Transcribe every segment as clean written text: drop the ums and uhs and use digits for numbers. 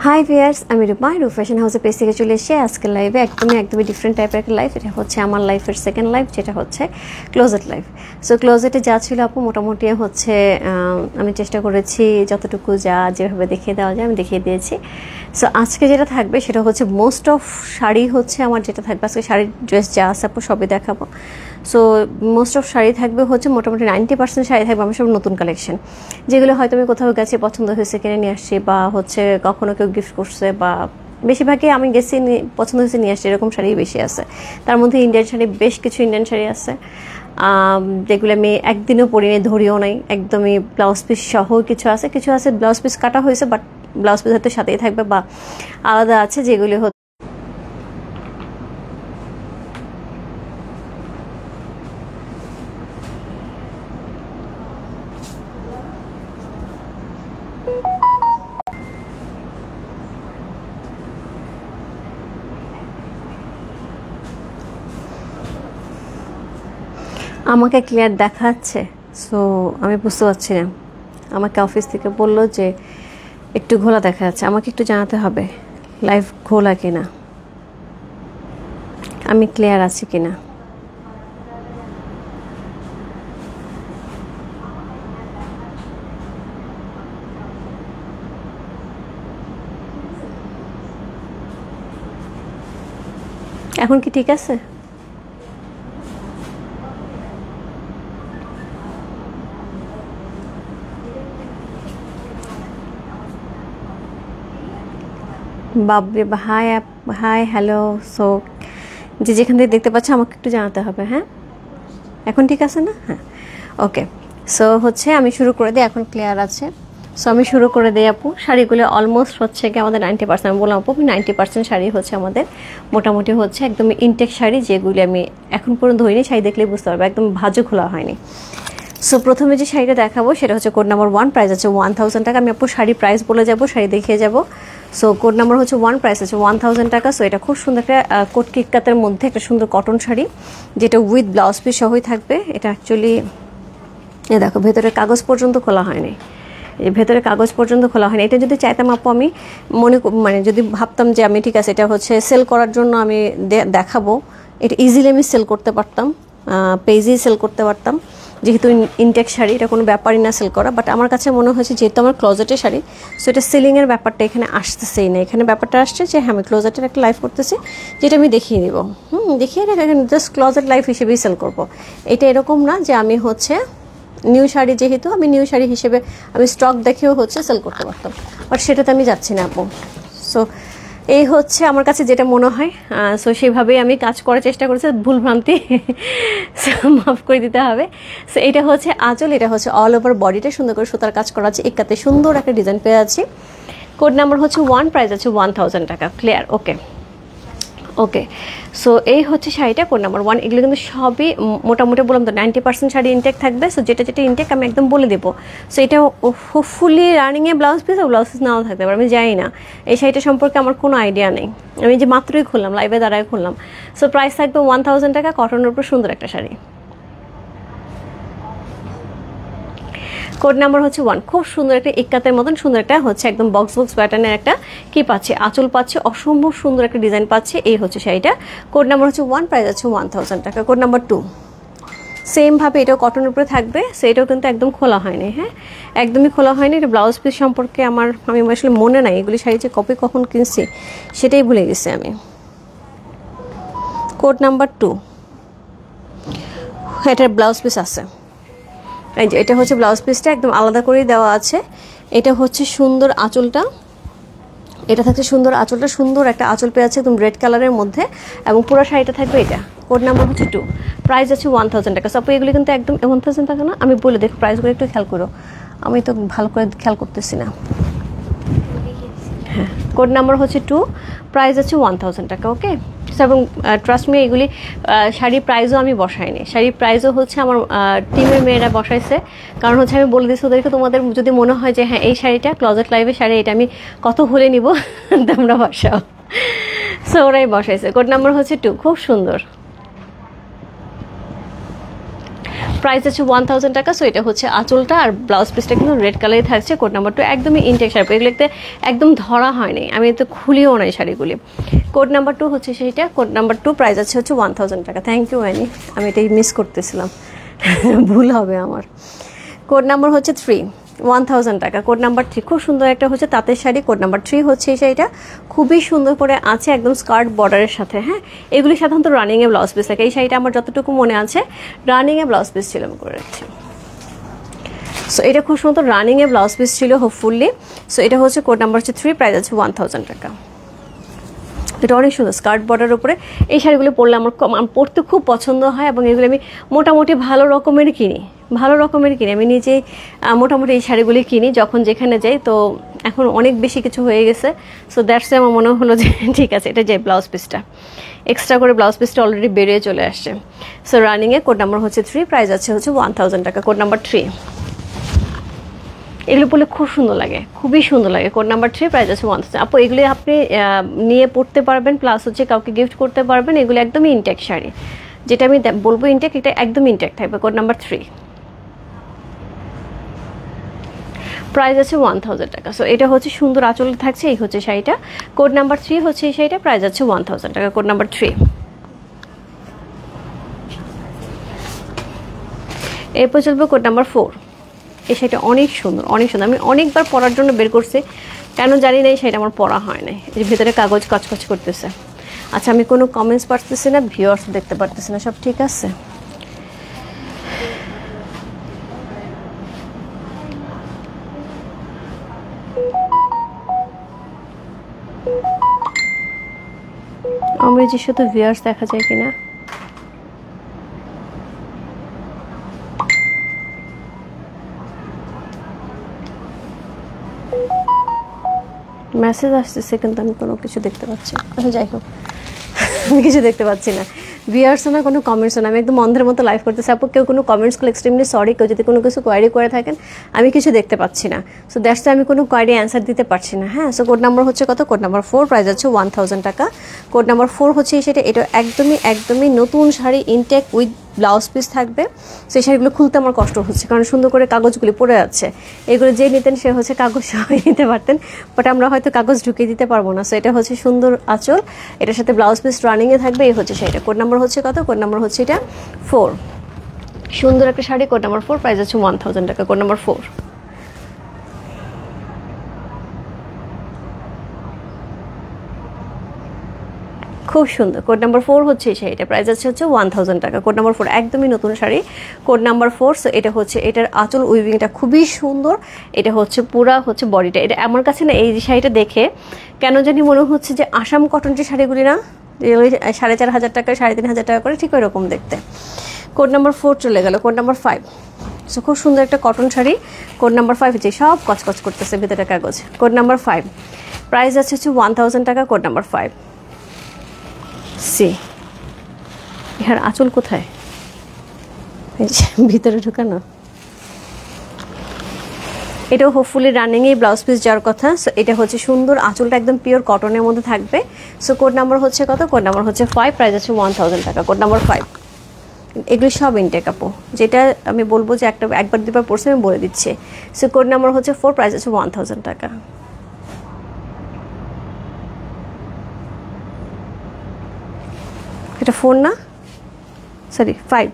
High viewers, আমি রূপা fashion হাউসে page থেকে চলে এসেছি আজকের লাইভে। একদমই ডিফারেন্ট টাইপের একটা লাইভ। এটা হচ্ছে আমার লাইফের সেকেন্ড লাইভ, যেটা হচ্ছে ক্লোজেট লাইভ। সো ক্লোজেটে যা ছিল আপু মোটামুটি হচ্ছে আমি চেষ্টা করেছি যতটুকু যেভাবে দেখিয়ে দেওয়া যায় আমি দেখিয়ে দিয়েছি। সো আজকে যেটা থাকবে সেটা হচ্ছে মোস্ট অফ শাড়ি হচ্ছে আমার যেটা থাকবে আজকে শাড়ির ড্রেস যা আছে আপু সবই দেখাবো। সো মোস্ট অফ শাড়ি থাকবে হচ্ছে মোটামুটি 90% শাড়ি থাকবে আমার সব নতুন কালেকশন, যেগুলো হয়তো আমি কোথাও গেছি পছন্দ হয়েছে কিনে নিয়ে আসছি, বা হচ্ছে কখনো কেউ গিফট করছে, বা বেশিরভাগই আমি গেছি পছন্দ হয়েছে নিয়ে আসছি, এরকম শাড়ি বেশি আছে। তার মধ্যে ইন্ডিয়ান শাড়ি, বেশ কিছু ইন্ডিয়ান শাড়ি আছে যেগুলো আমি একদিনও পরিনি, ধরিও নাই। একদমই ব্লাউজ পিস সহ কিছু আছে ব্লাউজ পিস কাটা হয়েছে, বাট ব্লাউজ পিস হয়তো সাথেই থাকবে বা আলাদা আছে, যেগুলি আমাকে ক্লিয়ার দেখাচ্ছে। সো আমি বুঝতে পারছি না, আমাকে অফিস থেকে বললো যে একটু ঘোলা দেখা যাচ্ছে, আমাকে একটু জানাতে হবে লাইভ ঘোলা কিনা, আমি ক্লিয়ার আছি কিনা। এখন কি ঠিক আছে? বাবরে, হাই হাই হ্যালো। সো যেখান থেকে দেখতে পাচ্ছ আমাকে একটু জানাতে হবে। হ্যাঁ, এখন ঠিক আছে না? হ্যাঁ, ওকে। সো হচ্ছে আমি শুরু করে দিই, এখন ক্লিয়ার আছে। সো আমি শুরু করে দিই আপু। শাড়িগুলো অলমোস্ট হচ্ছে কি আমাদের 90%, আমি বললাম আপু 90% শাড়ি হচ্ছে আমাদের মোটামুটি হচ্ছে একদম ইনটেক শাড়ি, যেগুলি আমি এখন পর্যন্ত ধরিনি। শাড়ি দেখলেই বুঝতে পারবে একদম ভাজও খোলা হয়নি। সো প্রথমে যে শাড়িটা দেখাবো সেটা হচ্ছে কোড নাম্বার 1, প্রাইস আছে 1000 টাকা। আমি আপু শাড়ি প্রাইস বলে যাব, শাড়ি দেখিয়ে যাব। সো কোড নাম্বার হচ্ছে 1, প্রাইস আছে 1000 টাকা। সো এটা খুব সুন্দর একটা কোট কিটকাতের মধ্যে একটা সুন্দর কটন শাড়ি, যেটা উইথ ব্লাউজ পিস সহই থাকবে। এটা অ্যাকচুয়ালি দেখো ভেতরের কাগজ পর্যন্ত খোলা হয়নি, ভেতরে কাগজ পর্যন্ত খোলা হয়নি। এটা যদি চাইতাম আপু আমি যদি ভাবতাম যে আমি ঠিক আছে এটা হচ্ছে সেল করার জন্য আমি দেখাবো, এটা ইজিলি আমি সেল করতে পারতাম, পেজেই সেল করতে পারতাম, যেহেতু ইনটেক শাড়ি এটা কোনো ব্যাপারই না সেল করা। বাট আমার কাছে মনে হয়েছে যেহেতু আমার ক্লোজেটের শাড়ি, সো এটা সেলিংয়ের ব্যাপারটা এখানে আসতেছেই না। এখানে ব্যাপারটা আসছে যে হ্যাঁ আমি ক্লোজেটের একটা লাইভ করতেছি, যেটা আমি দেখিয়ে দিব, দেখিয়ে জাস্ট ক্লোজেট লাইভ হিসেবেই সেল করব। এটা এরকম না যে আমি হচ্ছে নিউ শাড়ি, যেহেতু আমি নিউ শাড়ি হিসেবে আমি স্টক দেখেও হচ্ছে সেল করতে পারতাম, বাট সেটাতে আমি যাচ্ছি না আপু। সো এই হচ্ছে আমার কাছে যেটা মনে হয়। সো সেইভাবেই আমি কাজ করার চেষ্টা করেছি, ভুলভ্রান্তি মাফ করে দিতে হবে। সো এটা হচ্ছে আঁচল, এটা হচ্ছে অল ওভার বডিটা সুন্দর করে সুতার কাজ করা আছে, একাতে সুন্দর একটা ডিজাইন পেয়ে আছি। কোড নাম্বার হচ্ছে 1, প্রাইস আছে 1000 টাকা। ক্লিয়ার? ওকে ওকে। সো এই হচ্ছে শাড়িটা কোড নাম্বার 1। এগুলো কিন্তু সবই মোটামুটি বললাম তো 90% শাড়ি ইনটেক থাকবে। সো যেটা ইনটেক আমি একদম বলে দেবো। সো এটা হোপফুলি রানিংয়ে ব্লাউজ পিস নাও থাকতে পারে, আমি জানি না। এই শাড়িটা সম্পর্কে আমার কোনো আইডিয়া নেই, আমি যে মাত্রই খুললাম, লাইভে দাঁড়ায় খুললাম। সো প্রাইস থাকবে 1000 টাকা, কটনের উপর সুন্দর একটা শাড়ি। কোড নাম্বার হচ্ছে 1, খুব সুন্দর একটা ইক্কাতের মতন সুন্দর একটা হচ্ছে একদম বক্স প্যাটার্নের একটা কি পাচ্ছে, আঁচল পাচ্ছে, অসম্ভব সুন্দর একটা ডিজাইন পাচ্ছে। এই হচ্ছে শাড়িটা। কোড নাম্বার হচ্ছে 1, প্রাইস আছে 1000 টাকা। কোড নাম্বার 2, সেম ভাবে এটাও কটনের উপরে থাকবে। সো এটাও কিন্তু একদম খোলা হয়নি, হ্যাঁ একদমই খোলা হয়নি। এটা ব্লাউজ পিস সম্পর্কে আমি আসলে মনে নাই এগুলি শাড়ি যে কখন কিনছি সেটাই ভুলে গেছি আমি। কোড নাম্বার 2, এটার ব্লাউজ পিস আছে, এই যে এটা হচ্ছে ব্লাউজ পিসটা একদম আলাদা করেই দেওয়া আছে। এটা হচ্ছে সুন্দর আঁচলটা, এটা থাকছে সুন্দর আঁচলটা, সুন্দর একটা আঁচল পেয়ে আছে একদম রেড কালারের মধ্যে, এবং পুরো শাড়িটা থাকবে এটা। কোড নাম্বার হচ্ছে 2, প্রাইস আছে 1000 টাকা। সব এগুলি কিন্তু একদম 1000 টাকা না, আমি বলে দেখো প্রাইসগুলো একটু খেয়াল করো, আমি তো ভালো করে খেয়াল করতেছি না। হ্যাঁ, কোড নাম্বার হচ্ছে 2, প্রাইস আছে 1000 টাকা। ওকে। এবং ট্রাস্ট মি, এগুলি শাড়ির প্রাইসও আমি বসাইনি, শাড়ির প্রাইসও হচ্ছে আমার টিমের মেয়েরা বসাইছে। কারণ হচ্ছে আমি বলে দিচ্ছি ওদেরকে, তোমাদের যদি মনে হয় যে হ্যাঁ এই শাড়িটা ক্লোজেট লাইভের শাড়ি, এটা আমি কত হলে নিব তোমরা বসাও। সো ওরাই বসাইছে। কোড নাম্বার হচ্ছে 2, খুব সুন্দর। প্রাইস আছে 1000 টাকা। সো এটা হচ্ছে আঁচলটা, আর ব্লাউজ পিসটা কিন্তু রেড কালারে থাকছে। কোড নাম্বার 2 একদমই ইনটেক শাড়ি, এগুলোতে একদম ধরা হয়নি, আমি তো খুলিও নাই শাড়িগুলি। কোড নাম্বার 2 হচ্ছে সেইটা, কোড নাম্বার 2 প্রাইস আছে হচ্ছে 1000 টাকা। থ্যাংক ইউ অ্যানি, আমি এটাই মিস করতেছিলাম, ভুল হবে আমার। কোড নাম্বার হচ্ছে 3, 1000 টাকা। কোড নাম্বার 3 খুব সুন্দর একটা হচ্ছে তাঁতের শাড়ি। কোড নাম্বার 3 হচ্ছে এই শাড়িটা, খুবই সুন্দর করে আছে একদম স্কার্ট বর্ডারের সাথে। হ্যাঁ, এগুলি সাধারণত রানিংয়ে ব্লাউজ পিস থাকে। এই শাড়িটা আমার যতটুকু মনে আছে রানিংয়ে ব্লাউজ পিস ছিল, আমি করে রাখছি। সো এটা খুব সুন্দর রানিংয়ে ব্লাউজ পিস ছিল হোপফুলি। সো এটা হচ্ছে কোড নাম্বার হচ্ছে 3, প্রাইস আছে 1000 টাকা। এটা অনেক সুন্দর স্কার্ট বর্ডারের উপরে। এই শাড়িগুলো পরলে আমার পরতে খুব পছন্দ হয়, এবং এগুলো আমি মোটামুটি ভালো রকমের কিনি। আমি নিজেই মোটামুটি এই শাড়িগুলি কিনি যখন যেখানে যাই। তো এখন অনেক বেশি কিছু হয়ে গেছে, সো দ্যাটস আমার মনে হলো যে ঠিক আছে এটা যে ব্লাউজ পিসটা এক্সট্রা করে, ব্লাউজ পিসটা অলরেডি বেরিয়ে চলে আসছে। সো রানিংয়ে কোড নাম্বার হচ্ছে 3, প্রাইস আছে হচ্ছে 1000 টাকা। কোড নাম্বার 3, এগুলো পরলে খুব সুন্দর লাগে, খুবই সুন্দর লাগে। কোড নাম্বার 3, প্রাইস আছে 1000। আপু এগুলি আপনি নিয়ে পড়তে পারবেন, প্লাস হচ্ছে কাউকে গিফট করতে পারবেন। এগুলো একদমই ইনটেক শাড়ি, যেটা আমি বলবো ইনটেক, এটা একদম ইনটেক থাকবে। কোড নাম্বার 3, প্রাইস আছে 1000 টাকা। সো এটা হচ্ছে সুন্দর আঁচল থাকছে, এই হচ্ছে শাড়িটা। কোড নাম্বার 3 হচ্ছে এই শাড়িটা, প্রাইস আছে 1000 টাকা। কোড নাম্বার 3, এরপর চলবে কোড নাম্বার 4। এই শাড়িটা অনেক সুন্দর, অনেক সুন্দর। আমি অনেকবার পরার জন্য বের করছি, কেন জানি না এই শাড়িটা আমার পরা হয় নাই। এই ভেতরে কাগজ কচকচ করতেছে। আচ্ছা, আমি কোনো কমেন্টস পারতেছি না, ভিউয়ার্স দেখতে পারতেছি না, সব ঠিক আছে? অমৃজি শুধু ভিউয়ার্স দেখা যায় কিনা? মেসেজ আসতেছে কিন্তু আমি কোনো কিছু দেখতে পাচ্ছি না। আচ্ছা যাই হোক, আমি কিছু দেখতে পাচ্ছি না, ভিউয়ার্সও না, কোনো কমেন্টসও না। আমি একদম অন্ধের মতো লাইভ করতেছি। আপু কেউ কোনো কমেন্টস করলে এক্সট্রিমলি সরি। কেউ যদি কোনো কিছু কোয়ারি করে থাকেন, আমি কিছু দেখতে পাচ্ছি না। সো দ্যাটস আমি কোনো কোয়ারি অ্যান্সার দিতে পারছি না। হ্যাঁ, সো কোড নাম্বার হচ্ছে কত? কোড নাম্বার 4, প্রাইস আছে 1000 টাকা। কোড নাম্বার 4 হচ্ছে সেটা, এটা একদমই নতুন sari, intact with blouse piece থাকবে। সেই শাড়িগুলো খুলতে আমার কষ্ট হচ্ছে, কারণ সুন্দর করে কাগজগুলি পড়ে যাচ্ছে। এগুলো যে নিতেন সে হচ্ছে কাগজ সবাই নিতে পারতেন, বাট আমরা হয়তো কাগজ ঢুকিয়ে দিতে পারবো না। সো এটা হচ্ছে সুন্দর আঁচল, এটার সাথে ব্লাউজ পিস রানিংয়ে থাকবে। এই হচ্ছে শাড়িটা। কোড নাম্বার হচ্ছে কত? কোড নাম্বার হচ্ছে এটা 4। সুন্দর একটা শাড়ি, কোড নাম্বার 4, প্রাইস আছে 1000 টাকা। কোড নাম্বার 4, খুব সুন্দর। কোড নাম্বার 4 হচ্ছে এই শাড়িটা, প্রাইস আছে হচ্ছে 1000 টাকা। কোড নাম্বার 4 একদমই নতুন শাড়ি, কোড নাম্বার 4। সো এটা হচ্ছে, এটার আঁচল উইভিংটা খুবই সুন্দর। এটা হচ্ছে পুরা হচ্ছে বডিটা। এটা আমার কাছে না, এই শাড়িটা দেখে কেন জানি মনে হচ্ছে যে আসাম কটন যে শাড়িগুলি না, 4500 টাকা 3500 টাকা করে, ঠিক ওই রকম দেখতে। কোড নাম্বার 4 চলে গেল। কোড নাম্বার 5, সো খুব সুন্দর একটা কটন শাড়ি। কোড নাম্বার 5, যে সব কচকচ করতেছে ভিতরে কাগজ। কোড নাম্বার 5, প্রাইস আছে হচ্ছে 1000 টাকা। কোড নাম্বার 5, সি ইহার আঁচল কোথায়? ভিতরে ঢুকানো। এটাও হোপফুলি রানিংয়ে ব্লাউজ পিস যাওয়ার কথা। সো এটা হচ্ছে সুন্দর আঁচলটা, একদম পিওর কটনের মধ্যে থাকবে। সো কোড নাম্বার হচ্ছে কত? কোড নাম্বার হচ্ছে 5, প্রাইস আছে 1000 টাকা। কোড নাম্বার 5, এগুলো সব ইনটেক আপু, যেটা আমি বলবো যে একবার দুবার পড়ছে আমি বলে দিচ্ছি। সো কোড নাম্বার হচ্ছে 4, প্রাইস আছে 1000 টাকা। এটা 4 না, সরি 5।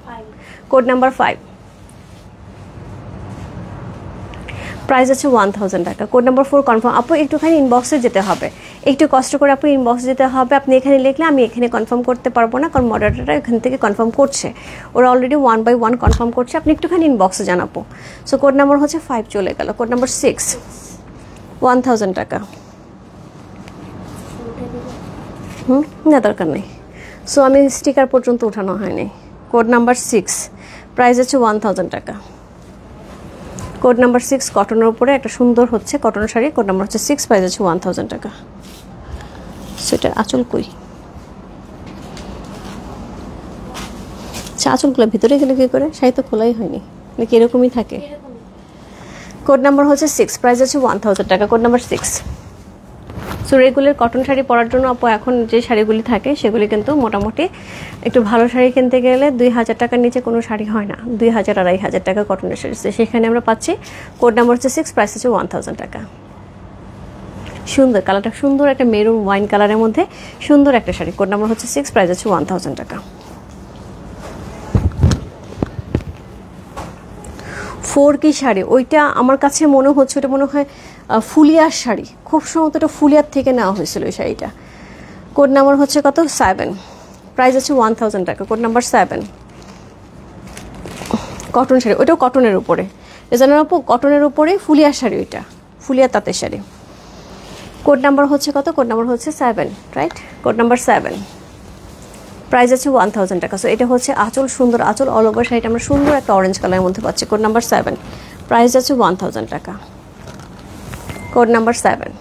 কোড নাম্বার 5, প্রাইস আছে 1000 টাকা। Code number 4 confirm. আপু একটুখানি ইনবক্সে যেতে হবে, একটু কষ্ট করে আপু ইনবক্সে যেতে হবে। আপনি এখানে লিখলে আমি এখানে কনফার্ম করতে পারবো না, কারণ মডারেটররা এখান থেকে কনফার্ম করছে, ওরা অলরেডি 1 by 1 কনফার্ম করছে। আপনি একটুখানি ইনবক্সে জানাবো। সো কোড নাম্বার হচ্ছে 5 চলে গেল। কোড নাম্বার 6, 1000 টাকা। না দরকার নেই। সো আমি স্টিকার পর্যন্ত উঠানো হয়নি। কোড নাম্বার 6, প্রাইস আছে 1000 টাকা। কোড নাম্বার 6 কটনের উপরে একটা সুন্দর হচ্ছে কটন শাড়ি। কোড নাম্বার হচ্ছে 6, প্রাইস আছে 1000 টাকা। সেটার আঁচল কই? আচ্ছা, আঁচলগুলো ভিতরে গেলে কি করে? শাড়ি তো খোলাই হয়নি, নাকি এরকমই থাকে? কোড নাম্বার হচ্ছে 6, প্রাইস আছে 1000 টাকা। Code number 6, so regular cotton sari পরার জন্য আপু এখন যে শাড়িগুলি থাকে সেগুলি কিন্তু মোটামুটি একটু ভালো শাড়ি কিনতে গেলে 2000 টাকার নিচে কোনো শাড়ি হয় না, 2000 2500 টাকা কটনের শাড়ি। সেখানে আমরা পাচ্ছি কোড নাম্বার হচ্ছে 6, প্রাইস হচ্ছে 1000 টাকা। সুন্দর কালারটা, সুন্দর একটা মেরুন ওয়াইন কালারের মধ্যে সুন্দর একটা শাড়ি, কোড নাম্বার হচ্ছে 6, প্রাইস হচ্ছে 1000 টাকা। 4 কি শাড়ি, ওইটা আমার কাছে মনে হচ্ছে ওটা মনে হয় ফুলিয়ার শাড়ি, খুব সম্ভবত এটা ফুলিয়ার থেকে নেওয়া হয়েছিল এই শাড়িটা। কোড নাম্বার হচ্ছে কত? 7, প্রাইস হচ্ছে 1000 টাকা, কোড নাম্বার 7। কটন শাড়ি, ওইটাও কটনের উপরে, জানেন আপু কটনের উপরে ফুলিয়ার শাড়ি, ওইটা ফুলিয়ার তাঁতের শাড়ি। কোড নাম্বার হচ্ছে কত? কোড নাম্বার হচ্ছে 7, রাইট, কোড নাম্বার 7, প্রাইস আছে 1000 টাকা। সো এটা হচ্ছে আঁচল, সুন্দর আঁচল, অল ওভার শাড়িটা আমরা সুন্দর একটা অরেঞ্জ কালারের মধ্যে পাচ্ছি, কোড নাম্বার 7, প্রাইস আছে 1000 টাকা, কোড নাম্বার 7।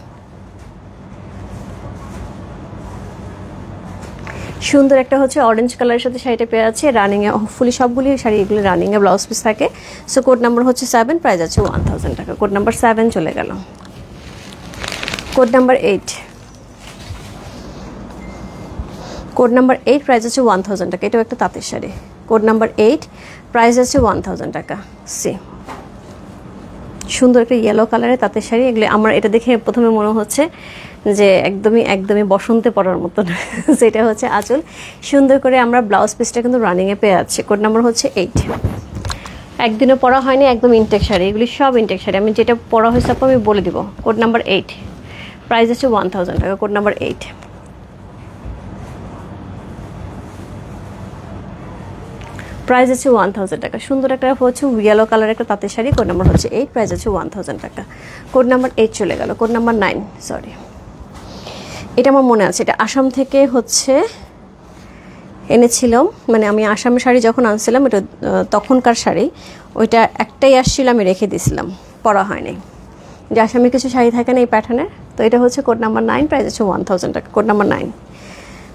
সুন্দর একটা হচ্ছে অরেঞ্জ কালারের সাথে শাড়িটা পেয়ে আছে রানিংয়ে, হোপফুলি সবগুলি শাড়ি এগুলো রানিংয়ে ব্লাউজ পিস থাকে। সো কোড নাম্বার হচ্ছে 7, প্রাইস আছে 1000 টাকা, কোড নাম্বার 7 চলে গেল। Code number 8, code number 8, price আছে 1000 টাকা, এটাও একটা তাঁতের শাড়ি, কোড নাম্বার 8, প্রাইস আছে 1000 টাকা। সি সুন্দর একটা ইয়েলো কালারের তাঁতের শাড়ি, এগুলো আমার এটা দেখে প্রথমে মনে হচ্ছে যে একদমই বসন্তে পরার মতন। সেটা হচ্ছে আঁচল, সুন্দর করে আমরা ব্লাউজ পিসটা কিন্তু রানিংয়ে পেয়ে যাচ্ছি, কোড নাম্বার হচ্ছে 8। একদিনও পরা হয়নি, একদম ইনটেক শাড়ি, এগুলি সব ইনটেক শাড়ি, আমি যেটা পরা হয়েছে আপু আমি বলে দিব। কোড নাম্বার 8, প্রাইস আছে 1000 টাকা, কোড নাম্বার 8, প্রাইস আছে 1000 টাকা। সুন্দর একটা হচ্ছে ইয়েলো কালার একটা তাঁতের শাড়ি, কোড নাম্বার হচ্ছে 8, প্রাইস আছে 1000 টাকা, কোড নাম্বার 8 চলে গেল। কোড নাম্বার 9, সরি এটা আমার মনে আছে, এটা আসাম থেকে হচ্ছে এনেছিলাম, মানে আমি আসামি শাড়ি যখন আনছিলাম এটা তখনকার শাড়ি, ওইটা একটাই আসছিল, আমি রেখে দিয়েছিলাম, পরা হয়নি। যে আসামি কিছু শাড়ি থাকে না এই প্যাটার্নের, তো এটা হচ্ছে কোড নাম্বার 9, প্রাইস আছে 1000 টাকা, কোড নাম্বার 9।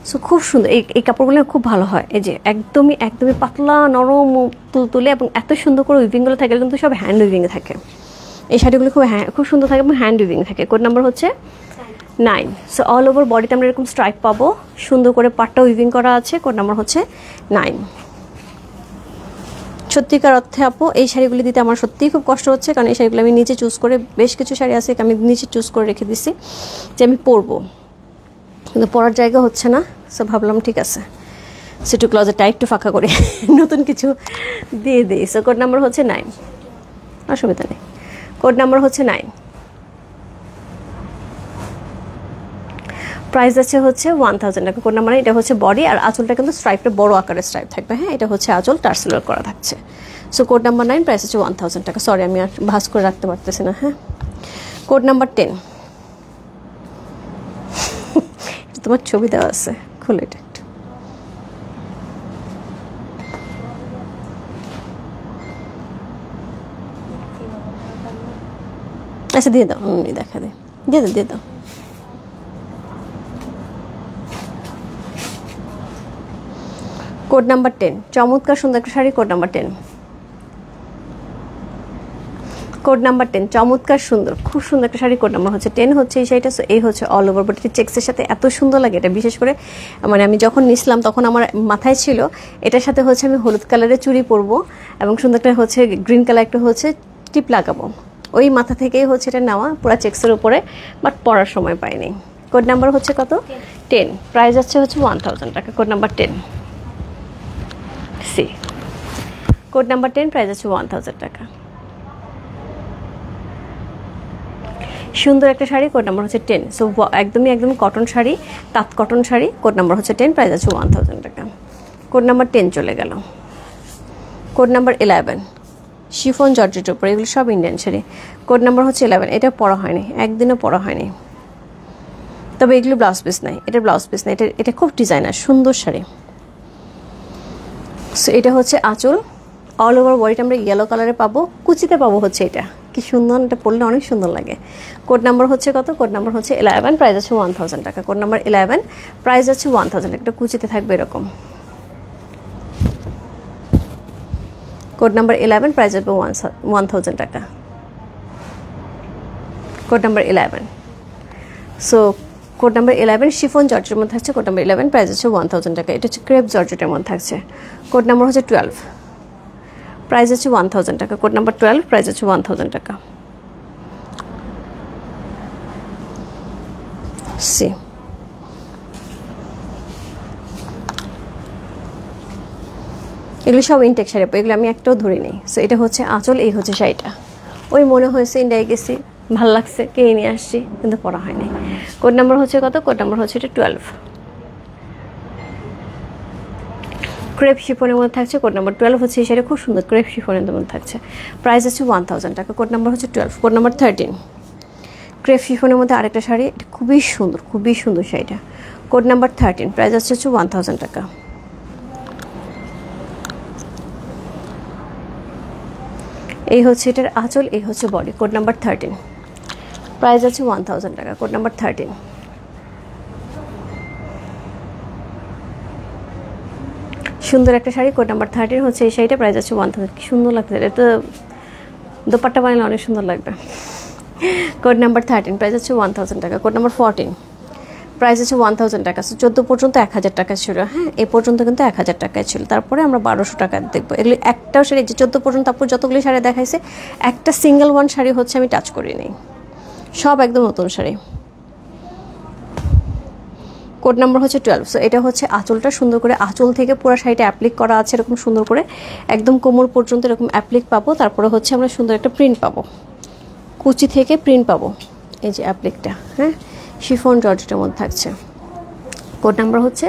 সো খুব সুন্দর, এই কাপড়গুলো খুব ভালো হয়, এই যে একদমই পাতলা নরম তুলতুলে, এবং এত সুন্দর করে উইভিংগুলো থাকে, কিন্তু সব হ্যান্ড উইভিংয়ে থাকে এই শাড়িগুলো, খুব সুন্দর থাকে এবং হ্যান্ড উইভিং থাকে। কোড নাম্বার হচ্ছে 9। সো অল ওভার বডিতে আমরা এরকম স্ট্রাইপ পাবো, সুন্দর করে পাটটা উইভিং করা আছে, কোড নাম্বার হচ্ছে 9। সত্যিকার অর্থে আপু এই শাড়িগুলি দিতে আমার সত্যিই খুব কষ্ট হচ্ছে, কারণ এই শাড়িগুলো আমি নিচে চুজ করে, বেশ কিছু শাড়ি আছে আমি নিচে চুজ করে রেখে দিছি যে আমি পরবো, কিন্তু পরার জায়গা হচ্ছে না। সো ভাবলাম ঠিক আছে সেটু ক্লজেটটা একটু ফাঁকা করে নতুন কিছু দিয়ে দিই। সো কোড নাম্বার হচ্ছে 9, অসুবিধা নেই, কোড নাম্বার হচ্ছে 9, প্রাইস আছে হচ্ছে 1000 টাকা, কোড নাম্বার। এটা হচ্ছে বডি, আর আঁচলটা কিন্তু স্ট্রাইপটা বড় আকারের স্ট্রাইপ থাকবে, হ্যাঁ এটা হচ্ছে আঁচল টার্সেল করা থাকছে। সো কোড নাম্বার 9, প্রাইস হচ্ছে 1000 টাকা। সরি আমি আর ভাঁজ করে রাখতে পারতেছি না, হ্যাঁ। কোড নাম্বার 10, তোমার ছবি দেওয়া আছে, খুলে এটা একটু। আচ্ছা দিয়ে দাও, দেখা দিয়ে দাও। কোড নাম্বার 10, চমৎকার সুন্দর একটা sari, code number 10, code number 10, চমৎকার সুন্দর, খুব সুন্দর একটা শাড়ি, কোড নাম্বার হচ্ছে 10 হচ্ছে এই শাড়িটা। সো এই হচ্ছে অল ওভার বডি চেক্সের সাথে এত সুন্দর লাগে এটা, বিশেষ করে মানে আমি যখন নিছিলাম তখন আমার মাথায় ছিল এটার সাথে হচ্ছে আমি হলুদ কালারের চুড়ি পরবো এবং সুন্দর একটা হচ্ছে গ্রিন কালার একটা হচ্ছে টিপ লাগাবো, ওই মাথা থেকেই হচ্ছে এটা নেওয়া পুরো চেক্সের উপরে, বাট পরার সময় পাইনি। কোড নাম্বার হচ্ছে কত? 10, প্রাইস হচ্ছে 1000 টাকা, code number 10। C code number 10, price আছে 1000 টাকা। সুন্দর একটা শাড়ি, কোড নাম্বার হচ্ছে 10। সো একদম কটন শাড়ি, তাঁত কটন শাড়ি, কোড নাম্বার হচ্ছে 10, প্রাইস আছে 1000 টাকা। কোড নাম্বার 10 চলে গেল। কোড নাম্বার 11, শিফন জর্জেটের উপর, এগুলো সব ইন্ডিয়ান শাড়ি, কোড নাম্বার হচ্ছে 11। এটা পরা হয়নি, একদিনও পরা হয়নি, তবে এগুলো ব্লাউজ পিস নাই, এটা ব্লাউজ পিস নাই, এটা খুব ডিজাইনার সুন্দর শাড়ি। সো এটা হচ্ছে আঁচল, অল ওভার বডিটা আমরা ইয়েলো কালারে পাবো, কুচিতে পাবো হচ্ছে এটা, কি সুন্দর, এটা পরলে অনেক সুন্দর লাগে। কোড নাম্বার হচ্ছে কত? কোড নাম্বার হচ্ছে 11, প্রাইস আছে 1000 টাকা। কোড নাম্বার 11, প্রাইস আছে 1000 টাকা, এটা কুচিতে থাকবে এরকম। কোড নাম্বার 11, প্রাইস হবে 1000 টাকা। Code number 11। So code number 11 chiffon জর্জেটের মধ্যে থাকছে, কোড নাম্বার 11 প্রাইস হচ্ছে 1000 টাকা। এটা হচ্ছে ক্রেপ জর্জেটের মধ্যে থাকছে, কোড নাম্বার হচ্ছে 12 প্রাইস হচ্ছে 1000 টাকা। কোড নাম্বার 12 প্রাইস হচ্ছে 1000 টাকা। সি এগুলো সব ইনটেক শাড়ি, এগুলো আমি একটাও ধরে নিই। সো এটা হচ্ছে আঁচল, এই হচ্ছে শাড়িটা। ওই মনে হয়েছে ইন্ডিয়ায় গেছি, ভাল লাগছে, কিনে নিয়ে আসছি, কিন্তু পরা হয়নি। কোড নাম্বার হচ্ছে কত? কোড নাম্বার হচ্ছে এটা 12। ক্রেপ শিফনের মধ্যে থাকছে, কোড নাম্বার 12 হচ্ছে এই শাড়ি, খুব সুন্দর ক্রেপ শিফনের মধ্যে থাকছে, প্রাইস হচ্ছে 1000 টাকা। কোড নাম্বার হচ্ছে 12। কোড নাম্বার 13 ক্রেপ শিফনের মধ্যে আরেকটা শাড়ি, এটা খুবই সুন্দর শাড়িটা, কোড নাম্বার 13 প্রাইস হচ্ছে 1000 টাকা। এই হচ্ছে এটার আঁচল, এই হচ্ছে বডি, কোড নাম্বার 13 প্রাইস আছে 1000 টাকা। কোড নাম্বার 13 সুন্দর একটা শাড়ি, কোড নাম্বার 13 হচ্ছে এই শাড়িটা, প্রাইস আছে 1000। কি সুন্দর লাগছে, এটা দোপাট্টা বানালে অনেক সুন্দর লাগবে। কোড নাম্বার 13 প্রাইস হচ্ছে 1000 টাকা। কোড নাম্বার 14 প্রাইস হচ্ছে 1000 টাকা। 14 পর্যন্ত 1000 টাকা ছিল, হ্যাঁ এই পর্যন্ত কিন্তু 1000 টাকায় ছিল, তারপরে আমরা 1200 টাকা দেখবো। এগুলি একটাও শাড়ি, যে 14 পর্যন্ত আপু যতগুলি শাড়ি দেখাইছে, একটা সিঙ্গেল ওয়ান শাড়ি হচ্ছে আমি টাচ করিনি, সব একদম নতুন শাড়ি। কোড নাম্বার হচ্ছে 12। সো এটা হচ্ছে আঁচলটা, সুন্দর করে আঁচল থেকে পুরো শাড়িটা অ্যাপ্লিক করা আছে, এরকম সুন্দর করে একদম কোমর পর্যন্ত এরকম অ্যাপ্লিক পাবো। তারপরে হচ্ছে আমরা সুন্দর একটা প্রিন্ট পাবো, কুচি থেকে প্রিন্ট পাবো, এই যে অ্যাপ্লিকটা, হ্যাঁ শিফন জর্জেটের মধ্যে থাকছে। কোড নাম্বার হচ্ছে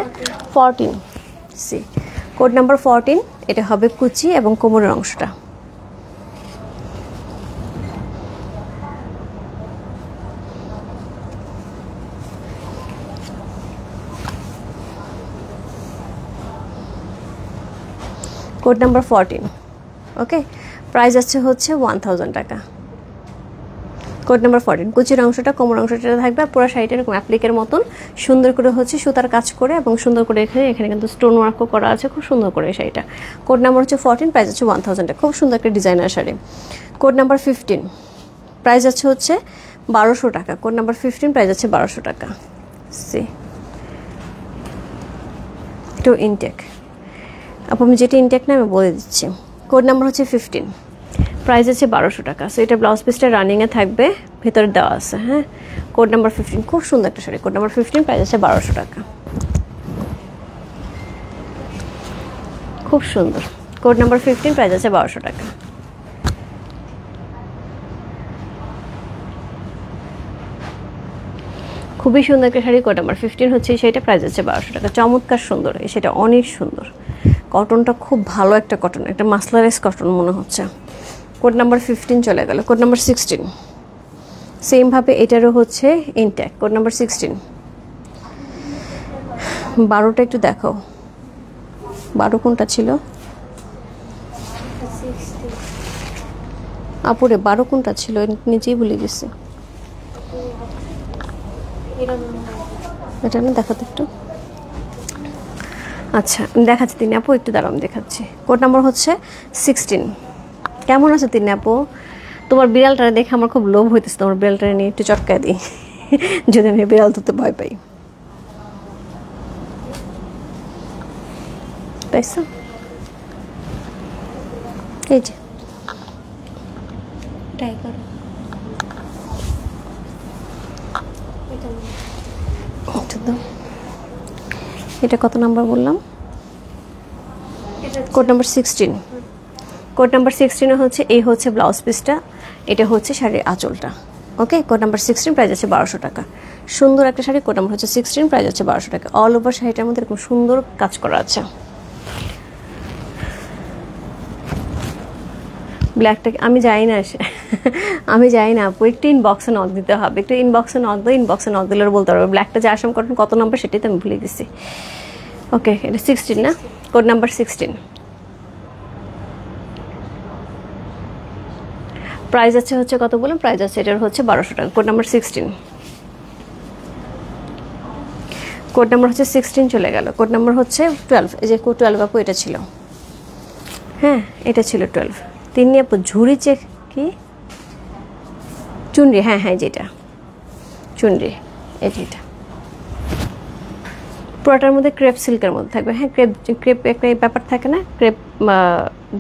14। সি কোড নাম্বার 14, এটা হবে কুচি এবং কোমরের অংশটা। কোড নাম্বার 14, ওকে প্রাইস আছে হচ্ছে 1000 টাকা। কোড নাম্বার 14 কুচির অংশটা, কোমর অংশটা থাকবে, পুরো শাড়িটা এরকম অ্যাপ্লিকের মতন সুন্দর করে হচ্ছে সুতার কাজ করে এবং সুন্দর করে এখানে কিন্তু স্টোন ওয়ার্কও করা আছে, খুব সুন্দর করে শাড়িটা। কোড নাম্বার হচ্ছে 14, প্রাইস হচ্ছে 1000 টাকা। খুব সুন্দর একটা designer sari. Code number 15 price আছে হচ্ছে 1200 টাকা। কোড নাম্বার 15 প্রাইস আছে 1200 টাকা। সি টু ইনটেক, আপু আমি যেটা ইনটেক না আমি বলে দিচ্ছি। কোড নাম্বার হচ্ছে 15, প্রাইস আছে 1200 টাকা। সো এটা ব্লাউজ পিসটা রানিংয়ে থাকবে, ভেতরে দেওয়া আছে, হ্যাঁ কোড নাম্বার 15, খুব সুন্দর একটা শাড়ি। কোড নাম্বার 15 প্রাইস আছে 1200 টাকা, খুব সুন্দর। কোড নাম্বার 15 প্রাইস আছে 1200 টাকা। খুবই সুন্দর একটা শাড়ি, কোড নাম্বার 15 হচ্ছে এই শাড়িটা, প্রাইস আছে 1200 টাকা। চমৎকার সুন্দর এই শাড়িটা, অনেক সুন্দর, কটনটা খুব ভালো একটা কটন, একটা মাসলারাইজ কটন মনে হচ্ছে। কোড নাম্বার 15 চলে গেল। কোড নাম্বার 16 সেমভাবে এটারও হচ্ছে ইনটেক। কোড নাম্বার 16 12টা একটু দেখাও, 12 কোনটা ছিল আপুরে? 12 কোনটা ছিল নিজেই ভুলে গেছি, এটা না দেখাতে একটু। আচ্ছা দেখাচ্ছি তিনি আপু, একটু দাঁড়ান দেখাচ্ছি। কোড নাম্বার হচ্ছে 16। কেমন আছে তিনি আপু? তোমার বিড়ালটা দেখে আমার খুব লোভ হইতেছে, তোমার বিড়ালটা নিয়ে একটু চটকায় দিই যদি আমি বিড়াল ধরতে ভয় পাই, পাইছো? এই যে ট্রাই করো, এটা কত নাম্বার বললাম? Code number 16। কোড নাম্বার 16 হচ্ছে এই হচ্ছে ব্লাউজ পিসটা, এটা হচ্ছে শাড়ির আঁচলটা, ওকে। কোড নাম্বার 16 প্রাইস আছে 1200 টাকা। সুন্দর একটা শাড়ি, কোড নাম্বার হচ্ছে 16, প্রাইস আছে 1200 টাকা। অল ওভার শাড়িটার মধ্যে এরকম সুন্দর কাজ করা আছে। ব্ল্যাকটা আমি যাই না, আমি যাই না আপু, একটু ইনবক্সে নক দিতে হবে, একটু ইনবক্সে নক দাও, ইনবক্সে নক দিলে বলতে পারবে ব্ল্যাকটা যে আসাম কটন কত নাম্বার সেটাই তো আমি ভুলে গেছি। ওকে এটা 16 না? কোড নাম্বার 16, প্রাইস আছে হচ্ছে কত বলুন? প্রাইস আছে এটার হচ্ছে 1200 টাকা। কোড নাম্বার 16, কোড নাম্বার হচ্ছে 16 চলে গেল। কোড নাম্বার হচ্ছে 12, এই যে কোড 12 আপু এটা ছিল, হ্যাঁ এটা ছিল 12। তিনি আপু ঝুড়ি চেক কি চুনরি, হ্যাঁ হ্যাঁ যেটা চুনরি, এই যেটা পুরোটার মধ্যে ক্রেপ সিল্কের মধ্যে থাকবে। হ্যাঁ, ক্রেপ একটা ব্যাপার থাকে না, ক্রেপ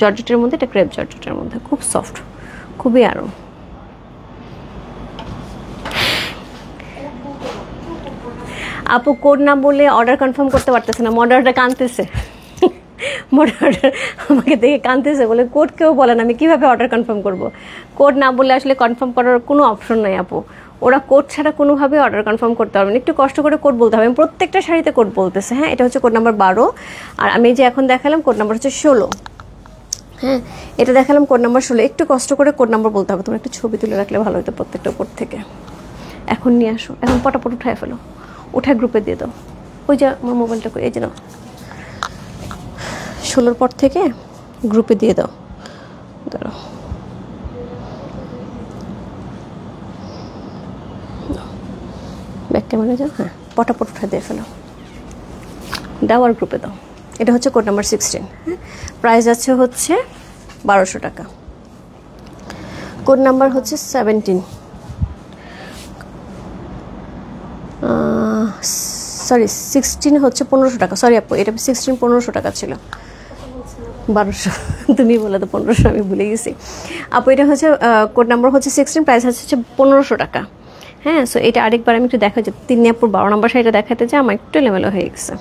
জর্জেটের মধ্যে, এটা ক্রেপ জর্জেটের মধ্যে, খুব সফট, খুবই আরাম। আপু কোড না বলে অর্ডার কনফার্ম করতে পারতেছে না, মডারেটরটা কাঁদতেছে। মডারেটর আমাকে দেখে কাঁদতেছে, বলে কোড কেউ বলেন, আমি কিভাবে অর্ডার কনফার্ম করব? কোড না বললে আসলে কনফার্ম করার কোনো অপশন নাই আপু, ওরা কোড ছাড়া কোনোভাবে অর্ডার কনফার্ম করতে পারবে না, একটু কষ্ট করে কোড বলতে হবে। প্রত্যেকটা শাড়িতে কোড বলতেছে। হ্যাঁ, এটা হচ্ছে কোড নাম্বার 12, আর আমি যে এখন দেখালাম কোড নাম্বার হচ্ছে 16। হ্যাঁ, এটা দেখালাম কোড নাম্বার 16, একটু কষ্ট করে কোড নাম্বার বলতে হবে। তোমার একটু ছবি তুলে রাখলে ভালো হতো প্রত্যেকটা কোড থেকে। এখন নিয়ে আসো, এখন পটাপট উঠায় ফেলো, উঠায় গ্রুপে দিয়ে দাও। ওই যে আমার মোবাইলটা এই যে নাও, 16 পর থেকে গ্রুপে দিয়ে দাও। দাঁড়াও, ব্যাক ক্যামেরা যাও। হ্যাঁ, পটাপট উঠে দিয়ে ফেলো, দাও আর গ্রুপে দাও। এটা হচ্ছে কোড নাম্বার 16। হ্যাঁ, প্রাইস আছে হচ্ছে 1200 টাকা। কোড নাম্বার হচ্ছে 17, সরি 16 হচ্ছে 1500 টাকা। সরি আপু, এটা 16 1500 টাকা ছিল, 1200 তুমি বলে তো 1500, আমি ভুলে গেছি আপু। এটা হচ্ছে কোড নাম্বার হচ্ছে 16, প্রাইস হচ্ছে 1500 টাকা। হ্যাঁ, সো এটা আরেকবার আমি একটু দেখা যাচ্ছে, 3 আপুর 12 নম্বর শাড়িটা দেখাতে যে আমার একটু এলোমেলো হয়ে গেছে,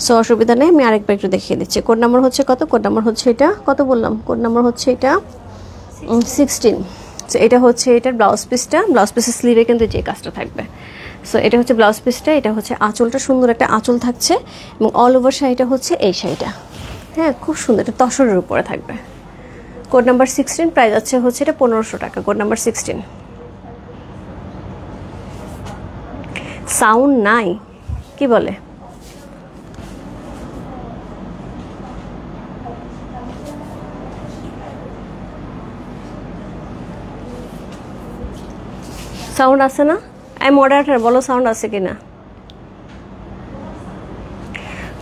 সো অসুবিধা নেই, আমি আরেকবার একটু দেখিয়ে দিচ্ছি। কোড নাম্বার হচ্ছে কত? কোড নাম্বার হচ্ছে এটা, কত বললাম? কোড নাম্বার হচ্ছে এটা 16। সো এটা হচ্ছে এটার ব্লাউজ পিসটা, ব্লাউজ পিসের স্লিভে কিন্তু যে কাজটা থাকবে। সো এটা হচ্ছে ব্লাউজ পিসটা, এটা হচ্ছে আঁচলটা, সুন্দর একটা আঁচল থাকছে, এবং অল ওভার শাড়িটা হচ্ছে এই শাড়িটা। হ্যাঁ, খুব সুন্দর, এটা তসরের উপরে থাকবে। কোড নাম্বার 16, প্রাইস আছে হচ্ছে এটা 1500 টাকা। Code number 16। সাউন্ড নাই কি বলে? সাউন্ড আছে না? আই মডারেটর, বলো সাউন্ড আছে কিনা।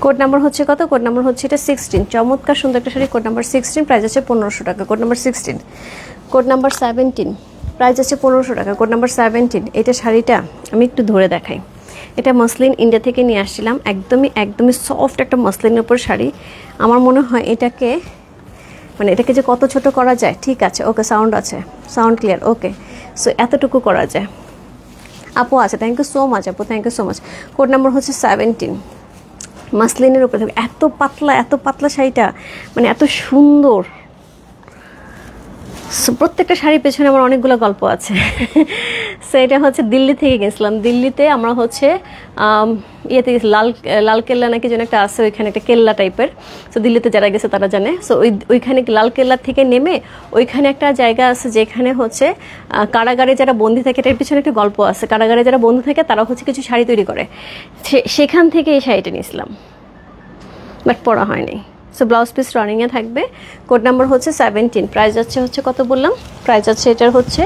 কোড নাম্বার হচ্ছে কত? কোড নাম্বার হচ্ছে এটা 16। চমৎকার সুন্দর একটা শাড়ি, কোড নাম্বার 16, প্রাইস আছে 1500 টাকা। Code number 16। Code number 17, price আছে 1500 টাকা। Code number 17। এটা শাড়িটা আমি একটু ধরে দেখাই। এটা মসলিন, ইন্ডিয়া থেকে নিয়ে আসছিলাম, একদমই সফট একটা মসলিনের উপর শাড়ি। আমার মনে হয় এটাকে যে কত ছোট করা যায়। ঠিক আছে, ওকে, সাউন্ড আছে, সাউন্ড ক্লিয়ার, ওকে। সো এতটুকু করা যায় আপু। আছে, থ্যাংক ইউ সো মাচ আপু, thank you so much. Code number হচ্ছে 17, মাসলিনের উপরে থাকবে। এত পাতলা শাড়িটা, এত সুন্দর। প্রত্যেকটা শাড়ির পেছনে আমার অনেকগুলো গল্প আছে। সো এটা হচ্ছে দিল্লি থেকে গেছিলাম। দিল্লিতে আমরা হচ্ছে ইয়েতে গেছি, লাল কেল্লা নাকি যেন একটা আছে, ওইখানে একটা কেল্লা টাইপের। সো দিল্লিতে যারা গেছে তারা জানে। সো ওইখানে লাল কেল্লা থেকে নেমে ওইখানে একটা জায়গা আছে যেখানে হচ্ছে কারাগারে যারা বন্দি থাকে, এটার পিছনে একটা গল্প আছে। কারাগারে যারা বন্দি থাকে তারা হচ্ছে কিছু শাড়ি তৈরি করে, সেখান থেকে এই শাড়িটা নিয়েছিলাম, বাট পরা হয়নি। সো ব্লাউজ পিস রানিংয়ে থাকবে। কোড নাম্বার হচ্ছে 17, প্রাইস হচ্ছে কত বললাম? প্রাইস আছে এটার হচ্ছে